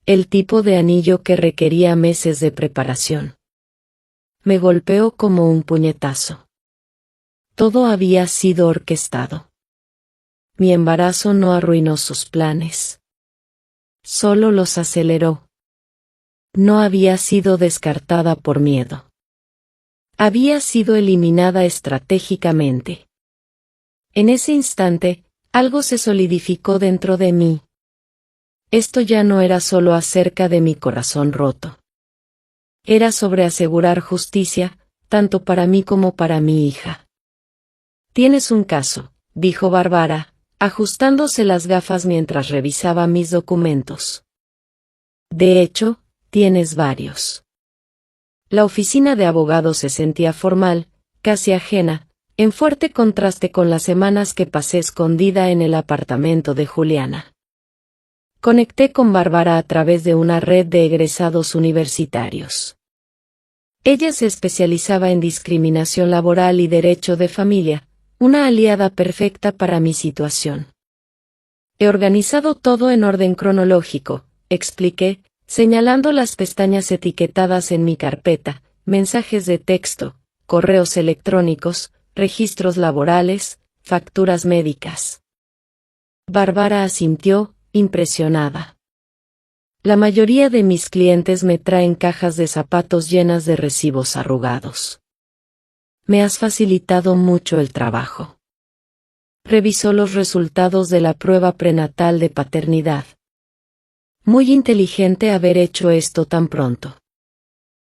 El tipo de anillo que requería meses de preparación. Me golpeó como un puñetazo. Todo había sido orquestado. Mi embarazo no arruinó sus planes. Solo los aceleró. No había sido descartada por miedo. Había sido eliminada estratégicamente. En ese instante, algo se solidificó dentro de mí. Esto ya no era solo acerca de mi corazón roto. Era sobre asegurar justicia, tanto para mí como para mi hija. Tienes un caso, dijo Bárbara, ajustándose las gafas mientras revisaba mis documentos. De hecho, tienes varios. La oficina de abogados se sentía formal, casi ajena, en fuerte contraste con las semanas que pasé escondida en el apartamento de Juliana. Conecté con Bárbara a través de una red de egresados universitarios. Ella se especializaba en discriminación laboral y derecho de familia, una aliada perfecta para mi situación. He organizado todo en orden cronológico, expliqué, señalando las pestañas etiquetadas en mi carpeta, mensajes de texto, correos electrónicos, registros laborales, facturas médicas. Bárbara asintió, impresionada. La mayoría de mis clientes me traen cajas de zapatos llenas de recibos arrugados. Me has facilitado mucho el trabajo. Revisó los resultados de la prueba prenatal de paternidad. Muy inteligente haber hecho esto tan pronto.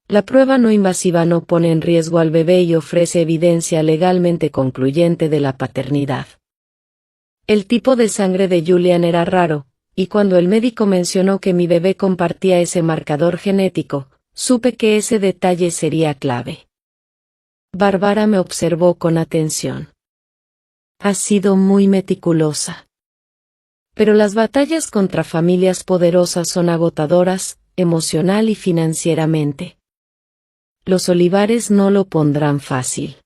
La prueba no invasiva no pone en riesgo al bebé y ofrece evidencia legalmente concluyente de la paternidad. El tipo de sangre de Julian era raro, y cuando el médico mencionó que mi bebé compartía ese marcador genético, supe que ese detalle sería clave. Bárbara me observó con atención. Has sido muy meticulosa. Pero las batallas contra familias poderosas son agotadoras, emocional y financieramente. Los Olivares no lo pondrán fácil.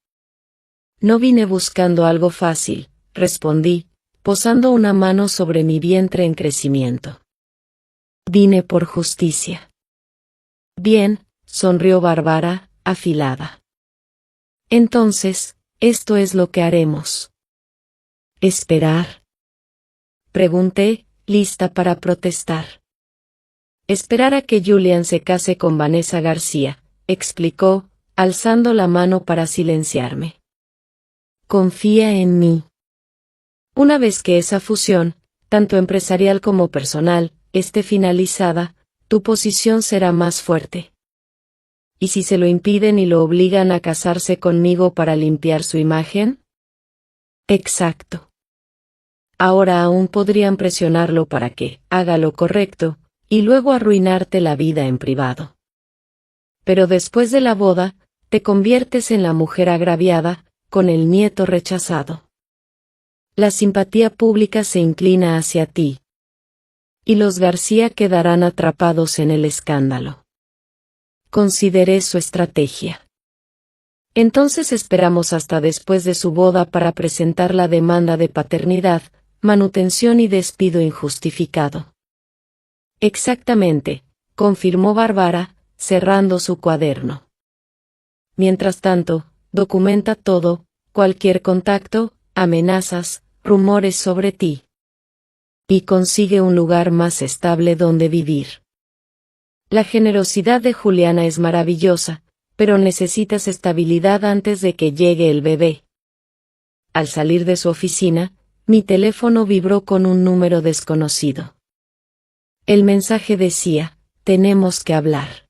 No vine buscando algo fácil, respondí, posando una mano sobre mi vientre en crecimiento. Vine por justicia. Bien, sonrió Bárbara, afilada. Entonces, esto es lo que haremos. ¿Esperar? Pregunté, lista para protestar. Esperar a que Julian se case con Vanessa García, explicó, alzando la mano para silenciarme. Confía en mí. Una vez que esa fusión, tanto empresarial como personal, esté finalizada, tu posición será más fuerte. ¿Y si se lo impiden y lo obligan a casarse conmigo para limpiar su imagen? Exacto. Ahora aún podrían presionarlo para que haga lo correcto, y luego arruinarte la vida en privado. Pero después de la boda, te conviertes en la mujer agraviada, con el nieto rechazado. La simpatía pública se inclina hacia ti. Y los García quedarán atrapados en el escándalo. Consideré su estrategia. Entonces esperamos hasta después de su boda para presentar la demanda de paternidad, manutención y despido injustificado. Exactamente, confirmó Bárbara, cerrando su cuaderno. Mientras tanto, documenta todo, cualquier contacto, amenazas, rumores sobre ti. Y consigue un lugar más estable donde vivir. La generosidad de Juliana es maravillosa, pero necesitas estabilidad antes de que llegue el bebé. Al salir de su oficina, mi teléfono vibró con un número desconocido. El mensaje decía, tenemos que hablar.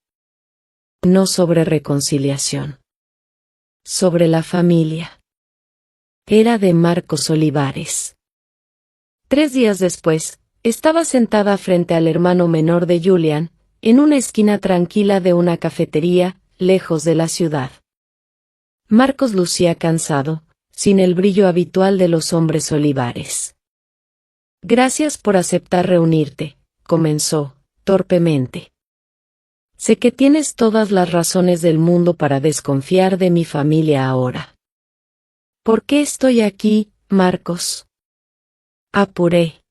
No sobre reconciliación. Sobre la familia. Era de Marcos Olivares. 3 días después, estaba sentada frente al hermano menor de Julian, en una esquina tranquila de una cafetería, lejos de la ciudad. Marcos lucía cansado, sin el brillo habitual de los hombres Olivares. Gracias por aceptar reunirte, comenzó, torpemente. Sé que tienes todas las razones del mundo para desconfiar de mi familia ahora. ¿Por qué estoy aquí, Marcos? Apuré.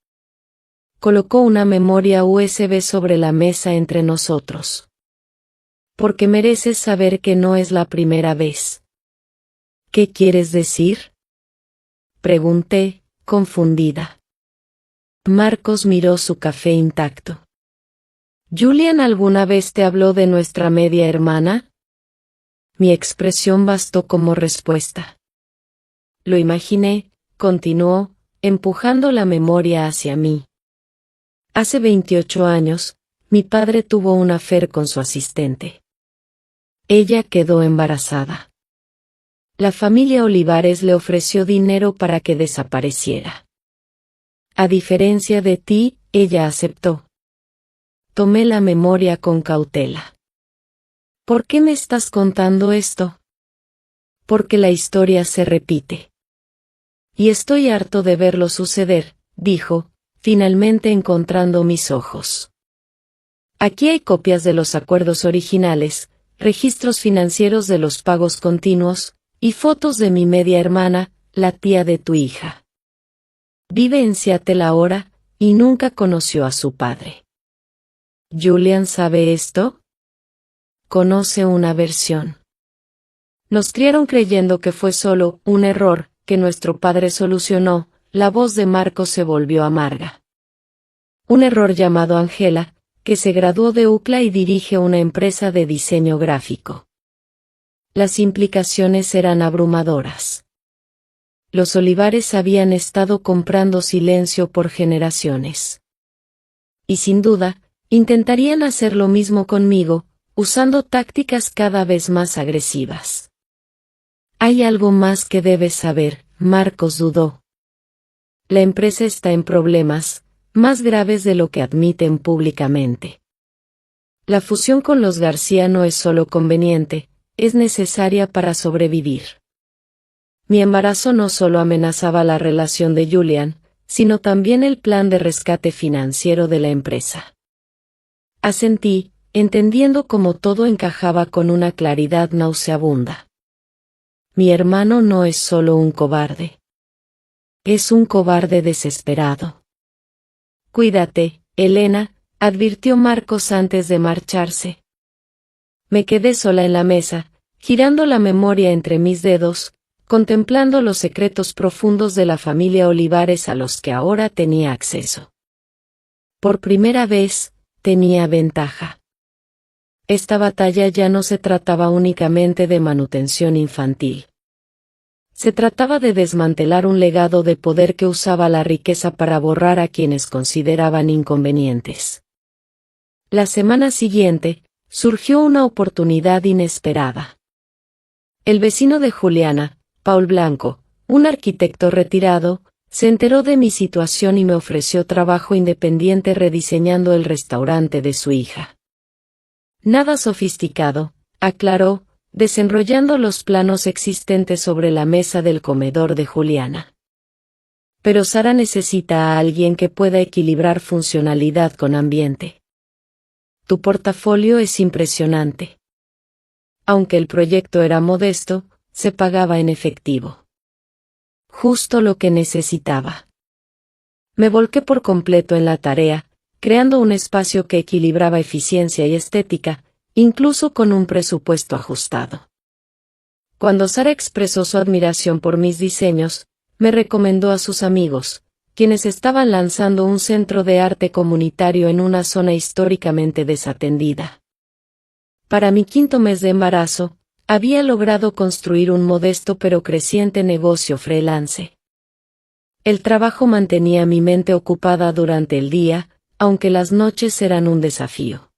Colocó una memoria USB sobre la mesa entre nosotros. Porque mereces saber que no es la primera vez. ¿Qué quieres decir? Pregunté, confundida. Marcos miró su café intacto. ¿Julian alguna vez te habló de nuestra media hermana? Mi expresión bastó como respuesta. Lo imaginé, continuó, empujando la memoria hacia mí. Hace 28 años, mi padre tuvo un affair con su asistente. Ella quedó embarazada. La familia Olivares le ofreció dinero para que desapareciera. A diferencia de ti, ella aceptó. Tomé la memoria con cautela. ¿Por qué me estás contando esto? Porque la historia se repite. Y estoy harto de verlo suceder, dijo, finalmente encontrando mis ojos. Aquí hay copias de los acuerdos originales, registros financieros de los pagos continuos, y fotos de mi media hermana, la tía de tu hija. Vive en Seattle ahora, y nunca conoció a su padre. ¿Julian sabe esto? Conoce una versión. Nos criaron creyendo que fue solo un error, que nuestro padre solucionó. La voz de Marcos se volvió amarga. Un error llamado Angela, que se graduó de UCLA y dirige una empresa de diseño gráfico. Las implicaciones eran abrumadoras. Los Olivares habían estado comprando silencio por generaciones. Y sin duda, intentarían hacer lo mismo conmigo, usando tácticas cada vez más agresivas. Hay algo más que debes saber, Marcos dudó. La empresa está en problemas, más graves de lo que admiten públicamente. La fusión con los García no es solo conveniente, es necesaria para sobrevivir. Mi embarazo no solo amenazaba la relación de Julian, sino también el plan de rescate financiero de la empresa. Asentí, entendiendo cómo todo encajaba con una claridad nauseabunda. Mi hermano no es solo un cobarde. Es un cobarde desesperado. Cuídate, Elena, advirtió Marcos antes de marcharse. Me quedé sola en la mesa, girando la memoria entre mis dedos, contemplando los secretos profundos de la familia Olivares a los que ahora tenía acceso. Por primera vez, tenía ventaja. Esta batalla ya no se trataba únicamente de manutención infantil. Se trataba de desmantelar un legado de poder que usaba la riqueza para borrar a quienes consideraban inconvenientes. La semana siguiente, surgió una oportunidad inesperada. El vecino de Juliana, Paul Blanco, un arquitecto retirado, se enteró de mi situación y me ofreció trabajo independiente rediseñando el restaurante de su hija. Nada sofisticado, aclaró, desenrollando los planos existentes sobre la mesa del comedor de Juliana. Pero Sara necesita a alguien que pueda equilibrar funcionalidad con ambiente. Tu portafolio es impresionante. Aunque el proyecto era modesto, se pagaba en efectivo. Justo lo que necesitaba. Me volqué por completo en la tarea, creando un espacio que equilibraba eficiencia y estética, incluso con un presupuesto ajustado. Cuando Sara expresó su admiración por mis diseños, me recomendó a sus amigos, quienes estaban lanzando un centro de arte comunitario en una zona históricamente desatendida. Para mi 5º mes de embarazo, había logrado construir un modesto pero creciente negocio freelance. El trabajo mantenía mi mente ocupada durante el día, aunque las noches eran un desafío.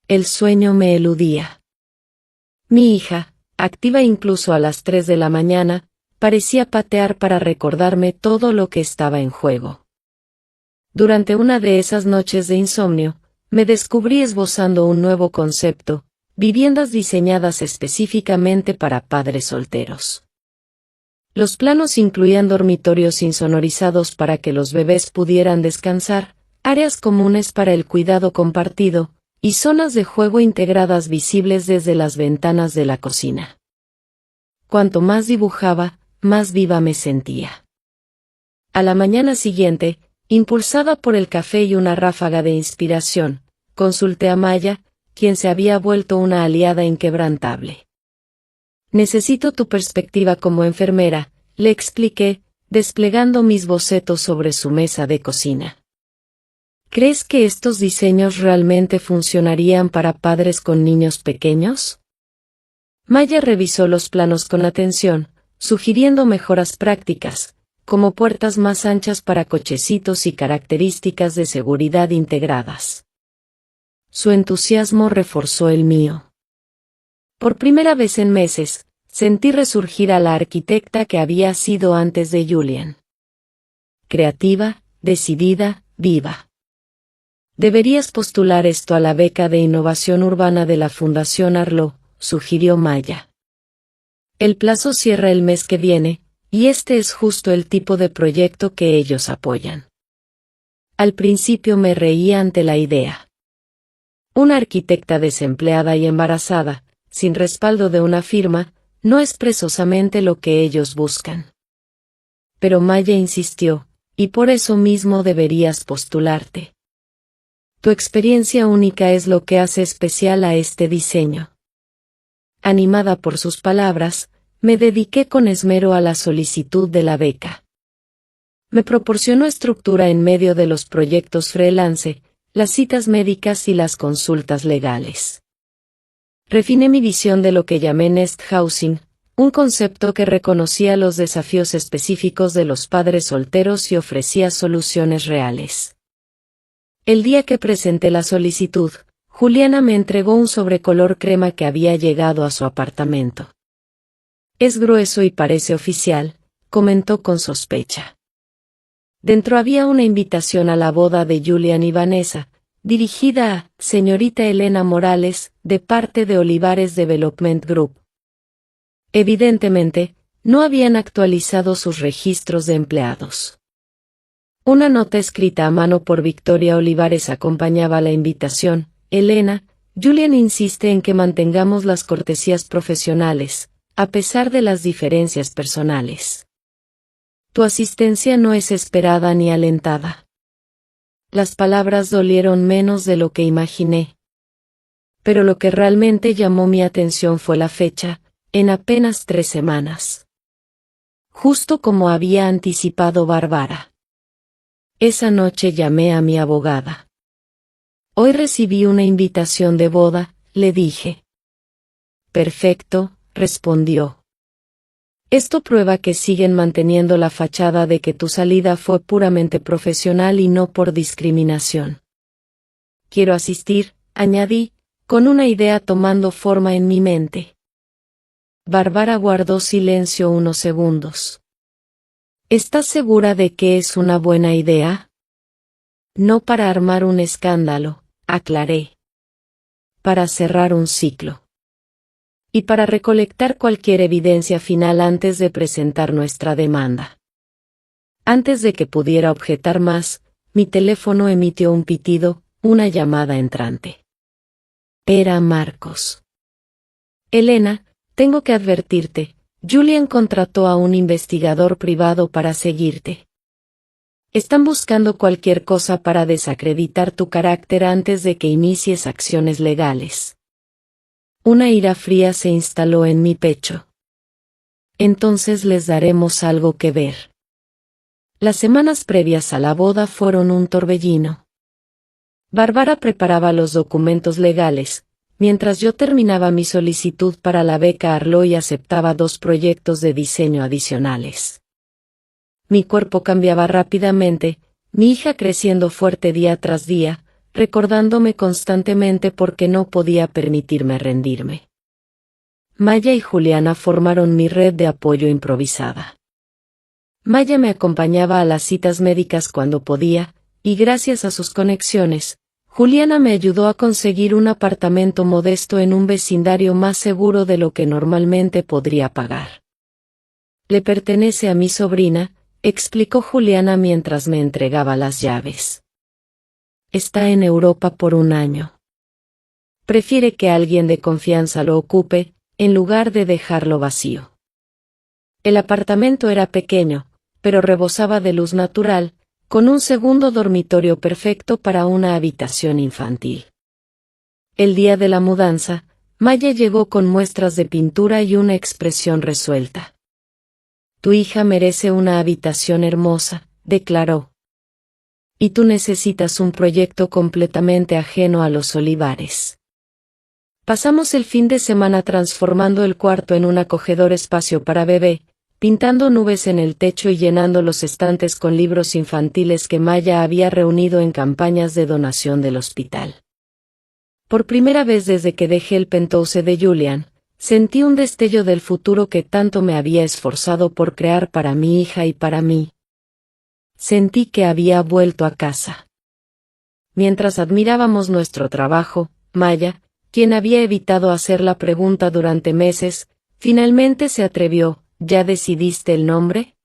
El sueño me eludía. Mi hija, activa incluso a las 3 de la mañana, parecía patear para recordarme todo lo que estaba en juego. Durante una de esas noches de insomnio, me descubrí esbozando un nuevo concepto, viviendas diseñadas específicamente para padres solteros. Los planos incluían dormitorios insonorizados para que los bebés pudieran descansar, áreas comunes para el cuidado compartido, y zonas de juego integradas visibles desde las ventanas de la cocina. Cuanto más dibujaba, más viva me sentía. A la mañana siguiente, impulsada por el café y una ráfaga de inspiración, consulté a Maya, quien se había vuelto una aliada inquebrantable. Necesito tu perspectiva como enfermera, le expliqué, desplegando mis bocetos sobre su mesa de cocina. ¿Crees que estos diseños realmente funcionarían para padres con niños pequeños? Maya revisó los planos con atención, sugiriendo mejoras prácticas, como puertas más anchas para cochecitos y características de seguridad integradas. Su entusiasmo reforzó el mío. Por primera vez en meses, sentí resurgir a la arquitecta que había sido antes de Julian. Creativa, decidida, viva. Deberías postular esto a la beca de innovación urbana de la Fundación Arlo, sugirió Maya. El plazo cierra el mes que viene, y este es justo el tipo de proyecto que ellos apoyan. Al principio me reía ante la idea. Una arquitecta desempleada y embarazada, sin respaldo de una firma, no es precisamente lo que ellos buscan. Pero Maya insistió, y por eso mismo deberías postularte. Tu experiencia única es lo que hace especial a este diseño. Animada por sus palabras, me dediqué con esmero a la solicitud de la beca. Me proporcionó estructura en medio de los proyectos freelance, las citas médicas y las consultas legales. Refiné mi visión de lo que llamé Nest Housing, un concepto que reconocía los desafíos específicos de los padres solteros y ofrecía soluciones reales. El día que presenté la solicitud, Juliana me entregó un sobre color crema que había llegado a su apartamento. Es grueso y parece oficial, comentó con sospecha. Dentro había una invitación a la boda de Julian y Vanessa, dirigida a señorita Elena Morales, de parte de Olivares Development Group. Evidentemente, no habían actualizado sus registros de empleados. Una nota escrita a mano por Victoria Olivares acompañaba la invitación. Elena, Julian insiste en que mantengamos las cortesías profesionales, a pesar de las diferencias personales. Tu asistencia no es esperada ni alentada. Las palabras dolieron menos de lo que imaginé. Pero lo que realmente llamó mi atención fue la fecha, en apenas 3 semanas. Justo como había anticipado Bárbara. Esa noche llamé a mi abogada. Hoy recibí una invitación de boda, le dije. Perfecto, respondió. Esto prueba que siguen manteniendo la fachada de que tu salida fue puramente profesional y no por discriminación. Quiero asistir, añadí, con una idea tomando forma en mi mente. Bárbara guardó silencio unos segundos. ¿Estás segura de que es una buena idea? No para armar un escándalo, aclaré. Para cerrar un ciclo. Y para recolectar cualquier evidencia final antes de presentar nuestra demanda. Antes de que pudiera objetar más, mi teléfono emitió un pitido, una llamada entrante. Era Marcos. Elena, tengo que advertirte, Julian contrató a un investigador privado para seguirte. Están buscando cualquier cosa para desacreditar tu carácter antes de que inicies acciones legales. Una ira fría se instaló en mi pecho. Entonces les daremos algo que ver. Las semanas previas a la boda fueron un torbellino. Bárbara preparaba los documentos legales, mientras yo terminaba mi solicitud para la beca Arlo y aceptaba 2 proyectos de diseño adicionales. Mi cuerpo cambiaba rápidamente, mi hija creciendo fuerte día tras día, recordándome constantemente por qué no podía permitirme rendirme. Maya y Juliana formaron mi red de apoyo improvisada. Maya me acompañaba a las citas médicas cuando podía, y gracias a sus conexiones, Juliana me ayudó a conseguir un apartamento modesto en un vecindario más seguro de lo que normalmente podría pagar. Le pertenece a mi sobrina, explicó Juliana mientras me entregaba las llaves. Está en Europa por 1 año. Prefiere que alguien de confianza lo ocupe, en lugar de dejarlo vacío. El apartamento era pequeño, pero rebosaba de luz natural, con un segundo dormitorio perfecto para una habitación infantil. El día de la mudanza, Maya llegó con muestras de pintura y una expresión resuelta. Tu hija merece una habitación hermosa, declaró. Y tú necesitas un proyecto completamente ajeno a los Olivares. Pasamos el fin de semana transformando el cuarto en un acogedor espacio para bebé, pintando nubes en el techo y llenando los estantes con libros infantiles que Maya había reunido en campañas de donación del hospital. Por primera vez desde que dejé el penthouse de Julian, sentí un destello del futuro que tanto me había esforzado por crear para mi hija y para mí. Sentí que había vuelto a casa. Mientras admirábamos nuestro trabajo, Maya, quien había evitado hacer la pregunta durante meses, finalmente se atrevió. ¿Ya decidiste el nombre?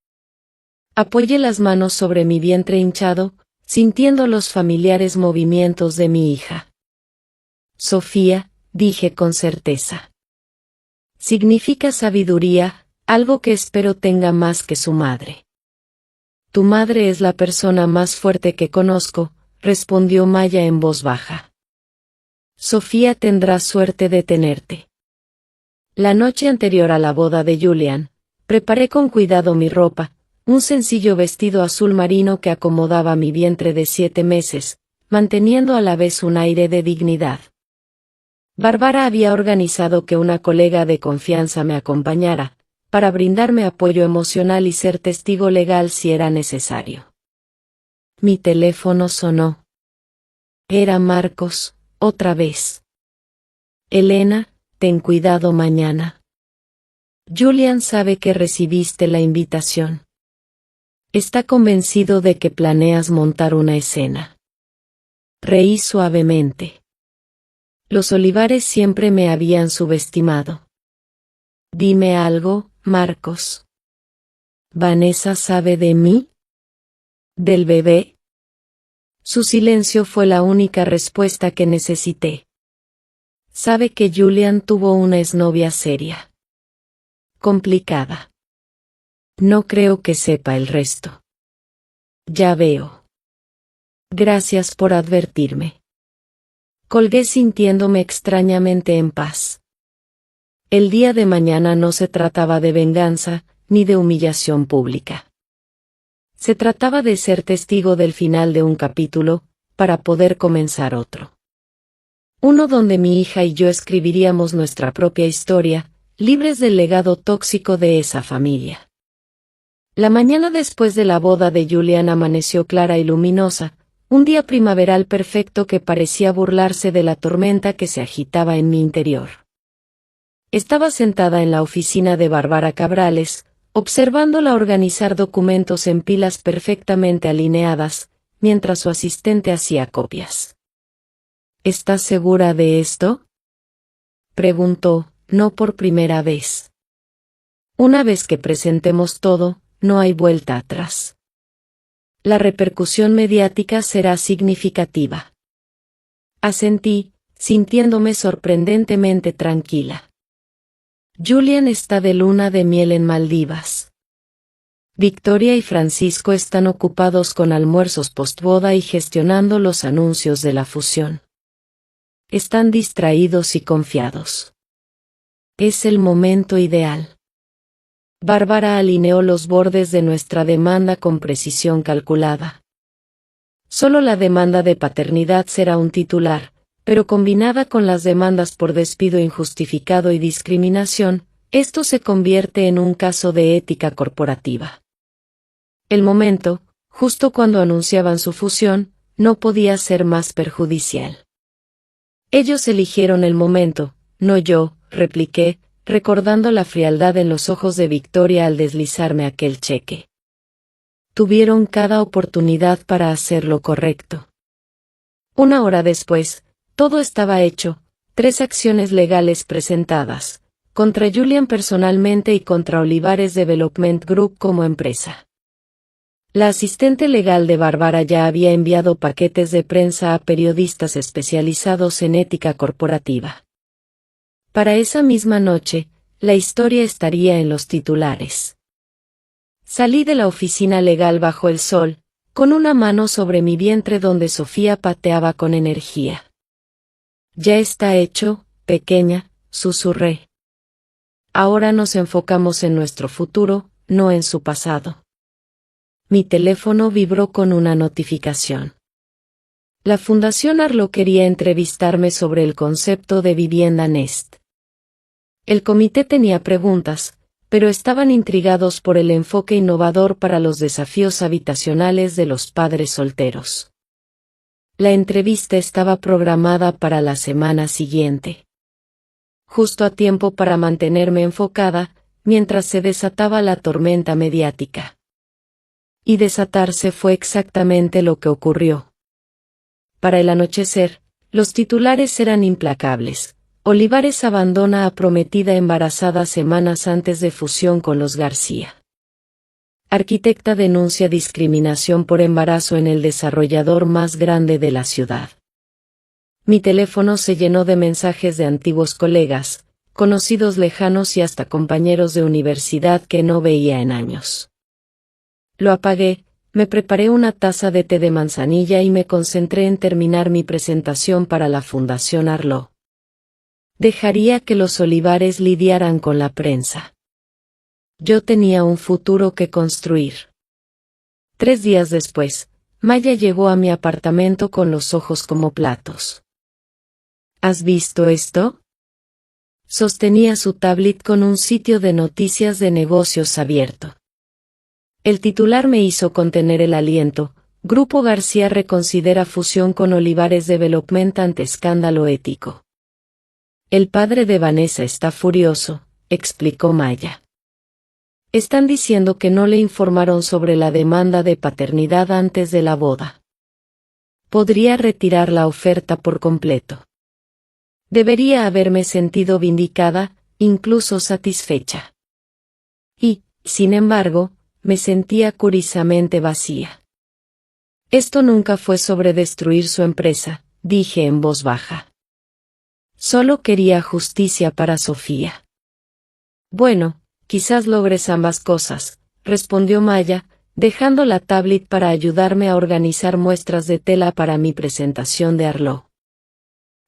Apoyé las manos sobre mi vientre hinchado, sintiendo los familiares movimientos de mi hija. Sofía, dije con certeza. Significa sabiduría, algo que espero tenga más que su madre. Tu madre es la persona más fuerte que conozco, respondió Maya en voz baja. Sofía tendrá suerte de tenerte. La noche anterior a la boda de Julian, preparé con cuidado mi ropa, un sencillo vestido azul marino que acomodaba mi vientre de 7 meses, manteniendo a la vez un aire de dignidad. Bárbara había organizado que una colega de confianza me acompañara, para brindarme apoyo emocional y ser testigo legal si era necesario. Mi teléfono sonó. Era Marcos, otra vez. Elena, ten cuidado mañana. Julian sabe que recibiste la invitación. Está convencido de que planeas montar una escena. Reí suavemente. Los Olivares siempre me habían subestimado. Dime algo, Marcos. ¿Vanessa sabe de mí? ¿Del bebé? Su silencio fue la única respuesta que necesité. Sabe que Julian tuvo una exnovia seria. Complicada. No creo que sepa el resto. Ya veo. Gracias por advertirme. Colgué sintiéndome extrañamente en paz. El día de mañana no se trataba de venganza, ni de humillación pública. Se trataba de ser testigo del final de un capítulo, para poder comenzar otro. Uno donde mi hija y yo escribiríamos nuestra propia historia, libres del legado tóxico de esa familia. La mañana después de la boda de Julian amaneció clara y luminosa, un día primaveral perfecto que parecía burlarse de la tormenta que se agitaba en mi interior. Estaba sentada en la oficina de Bárbara Cabrales, observándola organizar documentos en pilas perfectamente alineadas, mientras su asistente hacía copias. ¿Estás segura de esto?, preguntó, no por primera vez. Una vez que presentemos todo, no hay vuelta atrás. La repercusión mediática será significativa. Asentí, sintiéndome sorprendentemente tranquila. Julian está de luna de miel en Maldivas. Victoria y Francisco están ocupados con almuerzos postboda y gestionando los anuncios de la fusión. Están distraídos y confiados. Es el momento ideal. Bárbara alineó los bordes de nuestra demanda con precisión calculada. Solo la demanda de paternidad será un titular, pero combinada con las demandas por despido injustificado y discriminación, esto se convierte en un caso de ética corporativa. El momento, justo cuando anunciaban su fusión, no podía ser más perjudicial. Ellos eligieron el momento, no yo, repliqué, recordando la frialdad en los ojos de Victoria al deslizarme aquel cheque. Tuvieron cada oportunidad para hacer lo correcto. Una hora después, todo estaba hecho, 3 acciones legales presentadas, contra Julian personalmente y contra Olivares Development Group como empresa. La asistente legal de Bárbara ya había enviado paquetes de prensa a periodistas especializados en ética corporativa. Para esa misma noche, la historia estaría en los titulares. Salí de la oficina legal bajo el sol, con una mano sobre mi vientre donde Sofía pateaba con energía. Ya está hecho, pequeña, susurré. Ahora nos enfocamos en nuestro futuro, no en su pasado. Mi teléfono vibró con una notificación. La Fundación Arlo quería entrevistarme sobre el concepto de vivienda Nest. El comité tenía preguntas, pero estaban intrigados por el enfoque innovador para los desafíos habitacionales de los padres solteros. La entrevista estaba programada para la semana siguiente. Justo a tiempo para mantenerme enfocada, mientras se desataba la tormenta mediática. Y desatarse fue exactamente lo que ocurrió. Para el anochecer, los titulares eran implacables. Olivares abandona a prometida embarazada semanas antes de fusión con los García. Arquitecta denuncia discriminación por embarazo en el desarrollador más grande de la ciudad. Mi teléfono se llenó de mensajes de antiguos colegas, conocidos lejanos y hasta compañeros de universidad que no veía en años. Lo apagué, me preparé una taza de té de manzanilla y me concentré en terminar mi presentación para la Fundación Arlo. Dejaría que los Olivares lidiaran con la prensa. Yo tenía un futuro que construir. 3 días después, Maya llegó a mi apartamento con los ojos como platos. ¿Has visto esto? Sostenía su tablet con un sitio de noticias de negocios abierto. El titular me hizo contener el aliento. Grupo García reconsidera fusión con Olivares Development ante escándalo ético. El padre de Vanessa está furioso, explicó Maya. Están diciendo que no le informaron sobre la demanda de paternidad antes de la boda. Podría retirar la oferta por completo. Debería haberme sentido vindicada, incluso satisfecha. Y, sin embargo, me sentía curiosamente vacía. Esto nunca fue sobre destruir su empresa, dije en voz baja. Solo quería justicia para Sofía. Bueno, quizás logres ambas cosas, respondió Maya, dejando la tablet para ayudarme a organizar muestras de tela para mi presentación de Arlo.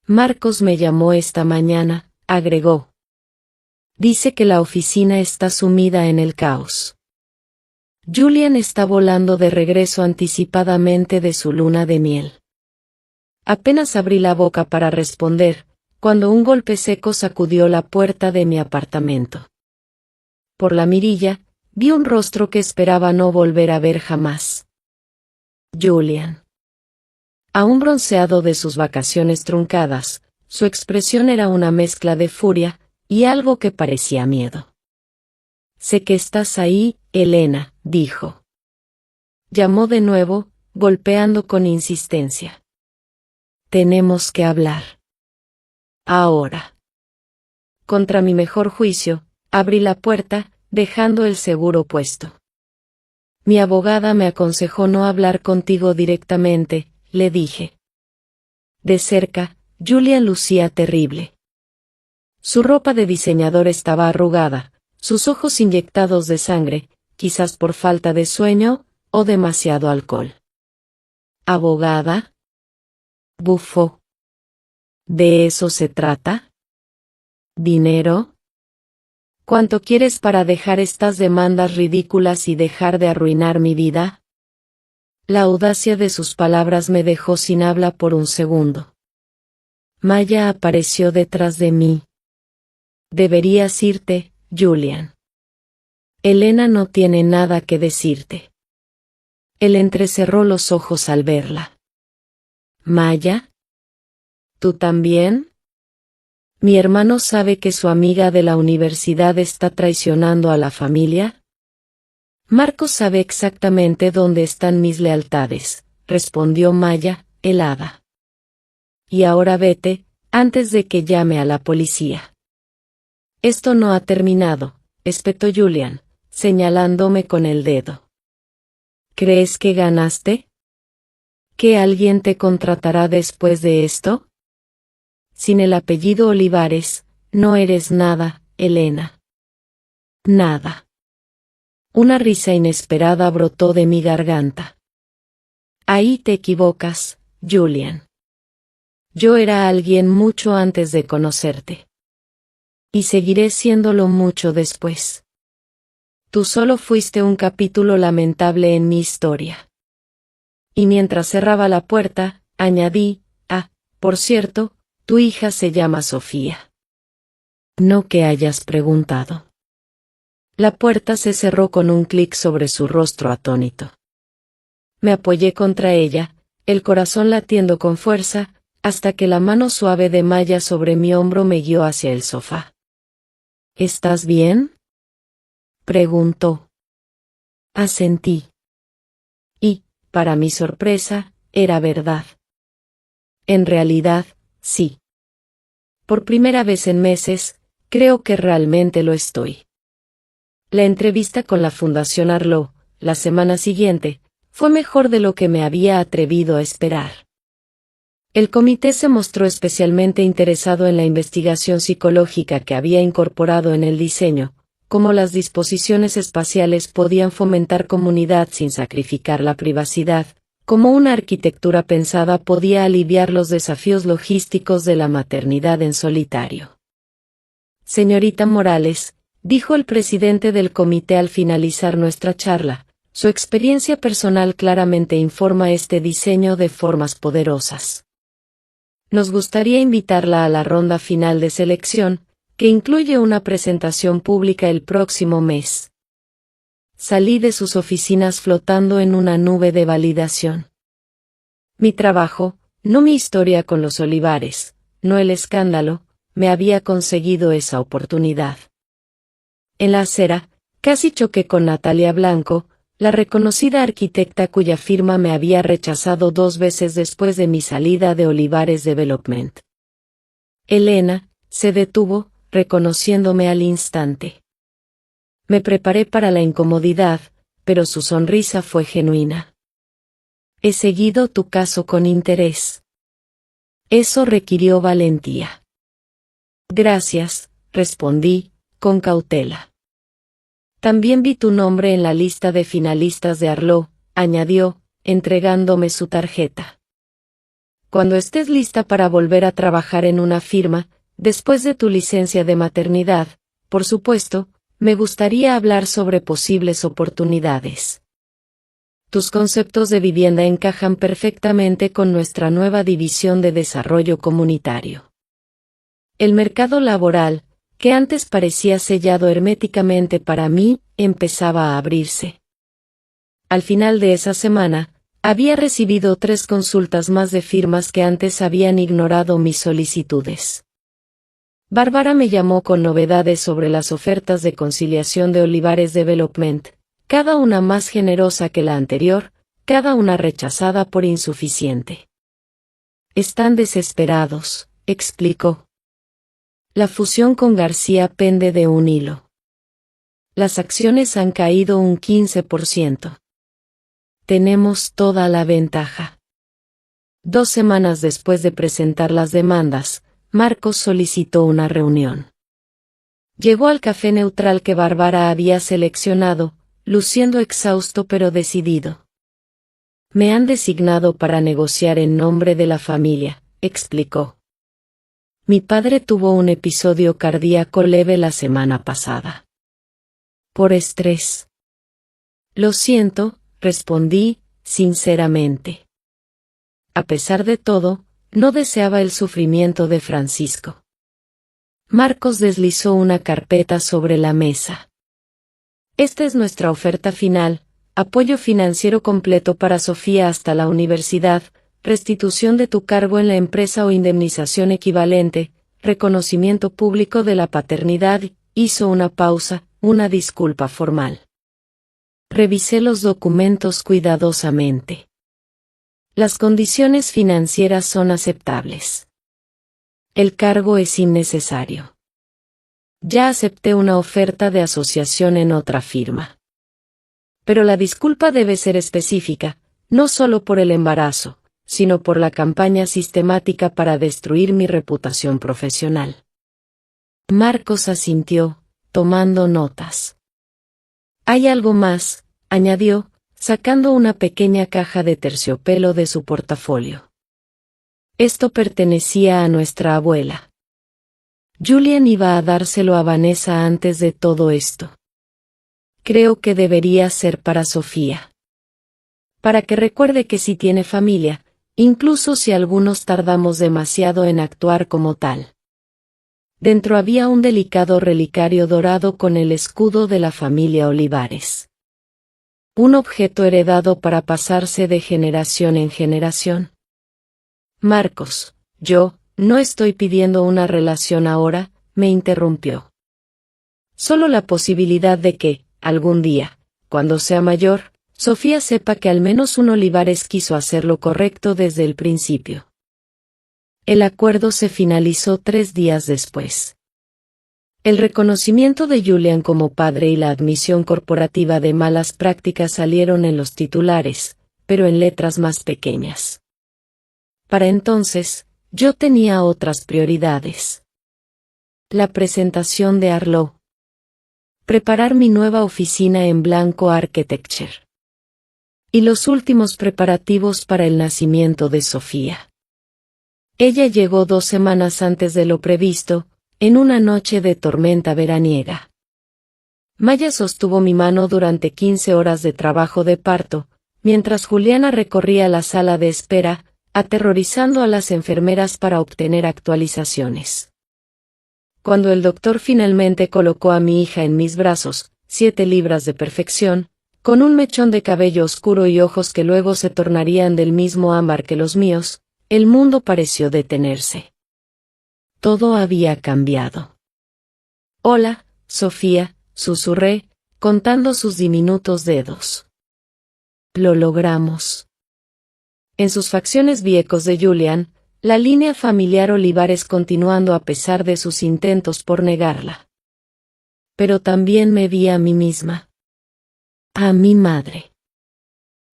Marcos me llamó esta mañana, agregó. Dice que la oficina está sumida en el caos. Julian está volando de regreso anticipadamente de su luna de miel. Apenas abrí la boca para responder, cuando un golpe seco sacudió la puerta de mi apartamento. Por la mirilla, vi un rostro que esperaba no volver a ver jamás. Julian. Aún bronceado de sus vacaciones truncadas, su expresión era una mezcla de furia y algo que parecía miedo. Sé que estás ahí, Elena, dijo. Llamó de nuevo, golpeando con insistencia. Tenemos que hablar. Ahora. Contra mi mejor juicio, abrí la puerta, dejando el seguro puesto. Mi abogada me aconsejó no hablar contigo directamente, le dije. De cerca, Julian lucía terrible. Su ropa de diseñador estaba arrugada, sus ojos inyectados de sangre, quizás por falta de sueño, o demasiado alcohol. ¿Abogada? Bufó. ¿De eso se trata? ¿Dinero? ¿Cuánto quieres para dejar estas demandas ridículas y dejar de arruinar mi vida? La audacia de sus palabras me dejó sin habla por un segundo. Maya apareció detrás de mí. Deberías irte, Julian. Elena no tiene nada que decirte. Él entrecerró los ojos al verla. ¿Maya? ¿Tú también? ¿Mi hermano sabe que su amiga de la universidad está traicionando a la familia? Marcos sabe exactamente dónde están mis lealtades, respondió Maya, helada. Y ahora vete, antes de que llame a la policía. Esto no ha terminado, espetó Julian, señalándome con el dedo. ¿Crees que ganaste? ¿Que alguien te contratará después de esto? Sin el apellido Olivares, no eres nada, Elena. Nada. Una risa inesperada brotó de mi garganta. Ahí te equivocas, Julian. Yo era alguien mucho antes de conocerte. Y seguiré siéndolo mucho después. Tú solo fuiste un capítulo lamentable en mi historia. Y mientras cerraba la puerta, añadí, por cierto, tu hija se llama Sofía. No que hayas preguntado. La puerta se cerró con un clic sobre su rostro atónito. Me apoyé contra ella, el corazón latiendo con fuerza, hasta que la mano suave de Maya sobre mi hombro me guió hacia el sofá. ¿Estás bien? Preguntó. Asentí. Y, para mi sorpresa, era verdad. En realidad, sí. Por primera vez en meses, creo que realmente lo estoy. La entrevista con la Fundación Arlo, la semana siguiente, fue mejor de lo que me había atrevido a esperar. El comité se mostró especialmente interesado en la investigación psicológica que había incorporado en el diseño, cómo las disposiciones espaciales podían fomentar comunidad sin sacrificar la privacidad, cómo una arquitectura pensada podía aliviar los desafíos logísticos de la maternidad en solitario. Señorita Morales, dijo el presidente del comité al finalizar nuestra charla, su experiencia personal claramente informa este diseño de formas poderosas. Nos gustaría invitarla a la ronda final de selección, que incluye una presentación pública el próximo mes. Salí de sus oficinas flotando en una nube de validación. Mi trabajo, no mi historia con los Olivares, no el escándalo, me había conseguido esa oportunidad. En la acera, casi choqué con Natalia Blanco, la reconocida arquitecta cuya firma me había rechazado 2 veces después de mi salida de Olivares Development. Elena se detuvo, reconociéndome al instante. Me preparé para la incomodidad, pero su sonrisa fue genuina. He seguido tu caso con interés. Eso requirió valentía. Gracias, respondí, con cautela. También vi tu nombre en la lista de finalistas de Arlo, añadió, entregándome su tarjeta. Cuando estés lista para volver a trabajar en una firma, después de tu licencia de maternidad, por supuesto, me gustaría hablar sobre posibles oportunidades. Tus conceptos de vivienda encajan perfectamente con nuestra nueva división de desarrollo comunitario. El mercado laboral, que antes parecía sellado herméticamente para mí, empezaba a abrirse. Al final de esa semana, había recibido 3 consultas más de firmas que antes habían ignorado mis solicitudes. Bárbara me llamó con novedades sobre las ofertas de conciliación de Olivares Development, cada una más generosa que la anterior, cada una rechazada por insuficiente. Están desesperados, explicó. La fusión con García pende de un hilo. Las acciones han caído un 15%. Tenemos toda la ventaja. 2 semanas después de presentar las demandas, Marcos solicitó una reunión. Llegó al café neutral que Bárbara había seleccionado, luciendo exhausto pero decidido. Me han designado para negociar en nombre de la familia, explicó. Mi padre tuvo un episodio cardíaco leve la semana pasada. Por estrés. Lo siento, respondí, sinceramente. A pesar de todo, no deseaba el sufrimiento de Francisco. Marcos deslizó una carpeta sobre la mesa. Esta es nuestra oferta final, apoyo financiero completo para Sofía hasta la universidad, restitución de tu cargo en la empresa o indemnización equivalente, reconocimiento público de la paternidad. Hizo una pausa, una disculpa formal. Revisé los documentos cuidadosamente. Las condiciones financieras son aceptables. El cargo es innecesario. Ya acepté una oferta de asociación en otra firma. Pero la disculpa debe ser específica, no solo por el embarazo, sino por la campaña sistemática para destruir mi reputación profesional. Marcos asintió, tomando notas. Hay algo más, añadió, sacando una pequeña caja de terciopelo de su portafolio. Esto pertenecía a nuestra abuela. Julian iba a dárselo a Vanessa antes de todo esto. Creo que debería ser para Sofía. Para que recuerde que sí tiene familia, incluso si algunos tardamos demasiado en actuar como tal. Dentro había un delicado relicario dorado con el escudo de la familia Olivares. Un objeto heredado para pasarse de generación en generación. Marcos, yo, no estoy pidiendo una relación ahora, me interrumpió. Solo la posibilidad de que, algún día, cuando sea mayor, Sofía sepa que al menos un Olivares quiso hacer lo correcto desde el principio. El acuerdo se finalizó 3 días después. El reconocimiento de Julian como padre y la admisión corporativa de malas prácticas salieron en los titulares, pero en letras más pequeñas. Para entonces, yo tenía otras prioridades. La presentación de Arlo. Preparar mi nueva oficina en Blanco Architecture. Y los últimos preparativos para el nacimiento de Sofía. Ella llegó 2 semanas antes de lo previsto, en una noche de tormenta veraniega. Maya sostuvo mi mano durante 15 horas de trabajo de parto, mientras Juliana recorría la sala de espera, aterrorizando a las enfermeras para obtener actualizaciones. Cuando el doctor finalmente colocó a mi hija en mis brazos, 7 libras de perfección, con un mechón de cabello oscuro y ojos que luego se tornarían del mismo ámbar que los míos, el mundo pareció detenerse. Todo había cambiado. Hola, Sofía, susurré, contando sus diminutos dedos. Lo logramos. En sus facciones vi ecos de Julian, la línea familiar Olivares continuando a pesar de sus intentos por negarla. Pero también me vi a mí misma. a mi madre.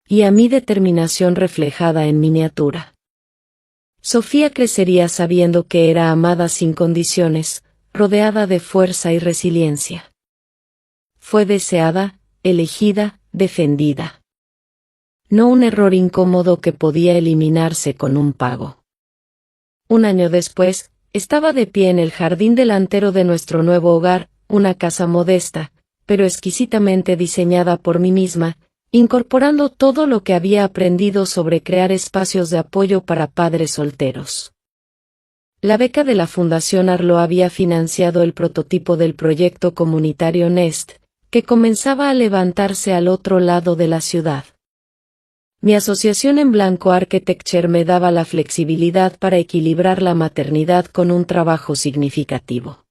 Y a mi determinación reflejada en miniatura. Sofía crecería sabiendo que era amada sin condiciones, rodeada de fuerza y resiliencia. Fue deseada, elegida, defendida. No un error incómodo que podía eliminarse con un pago. Un año después, estaba de pie en el jardín delantero de nuestro nuevo hogar, una casa modesta, pero exquisitamente diseñada por mí misma, incorporando todo lo que había aprendido sobre crear espacios de apoyo para padres solteros. La beca de la Fundación Arlo había financiado el prototipo del proyecto comunitario Nest, que comenzaba a levantarse al otro lado de la ciudad. Mi asociación en Blanco Architecture me daba la flexibilidad para equilibrar la maternidad con un trabajo significativo.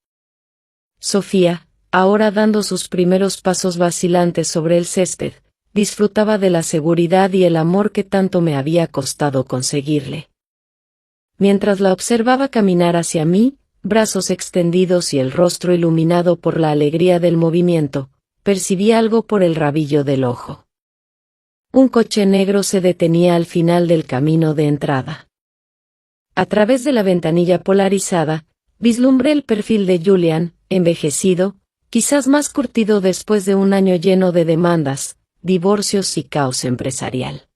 Sofía, ahora dando sus primeros pasos vacilantes sobre el césped, disfrutaba de la seguridad y el amor que tanto me había costado conseguirle. Mientras la observaba caminar hacia mí, brazos extendidos y el rostro iluminado por la alegría del movimiento, percibí algo por el rabillo del ojo. Un coche negro se detenía al final del camino de entrada. A través de la ventanilla polarizada, vislumbré el perfil de Julian, envejecido, quizás más curtido después de un año lleno de demandas, divorcios y caos empresarial.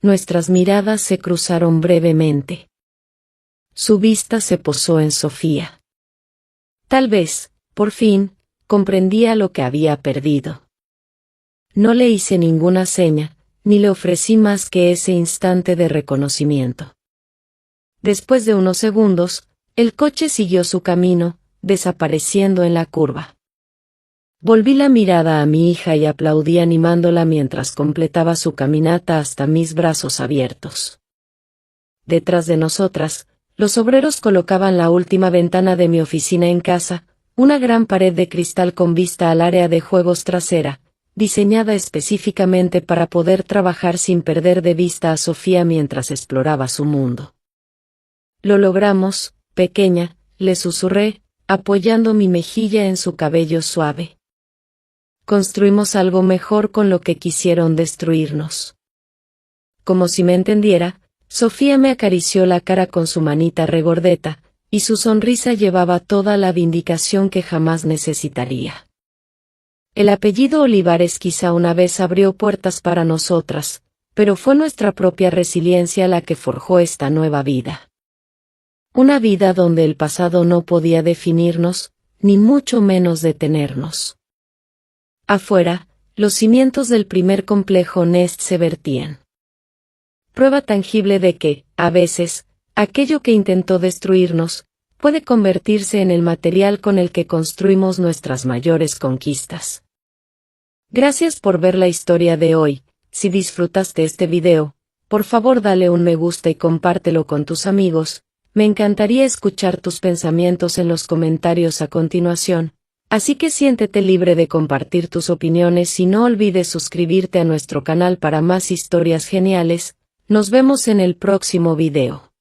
Nuestras miradas se cruzaron brevemente. Su vista se posó en Sofía. Tal vez, por fin, comprendía lo que había perdido. No le hice ninguna seña, ni le ofrecí más que ese instante de reconocimiento. Después de unos segundos, el coche siguió su camino, desapareciendo en la curva. Volví la mirada a mi hija y aplaudí animándola mientras completaba su caminata hasta mis brazos abiertos. Detrás de nosotras, los obreros colocaban la última ventana de mi oficina en casa, una gran pared de cristal con vista al área de juegos trasera, diseñada específicamente para poder trabajar sin perder de vista a Sofía mientras exploraba su mundo. Lo logramos, pequeña, le susurré, apoyando mi mejilla en su cabello suave. Construimos algo mejor con lo que quisieron destruirnos. Como si me entendiera, Sofía me acarició la cara con su manita regordeta, y su sonrisa llevaba toda la vindicación que jamás necesitaría. El apellido Olivares quizá una vez abrió puertas para nosotras, pero fue nuestra propia resiliencia la que forjó esta nueva vida. Una vida donde el pasado no podía definirnos, ni mucho menos detenernos. Afuera, los cimientos del primer complejo Nest se vertían. Prueba tangible de que, a veces, aquello que intentó destruirnos, puede convertirse en el material con el que construimos nuestras mayores conquistas. Gracias por ver la historia de hoy. Si disfrutaste este video, por favor dale un me gusta y compártelo con tus amigos. Me encantaría escuchar tus pensamientos en los comentarios a continuación, así que siéntete libre de compartir tus opiniones y no olvides suscribirte a nuestro canal para más historias geniales. Nos vemos en el próximo video.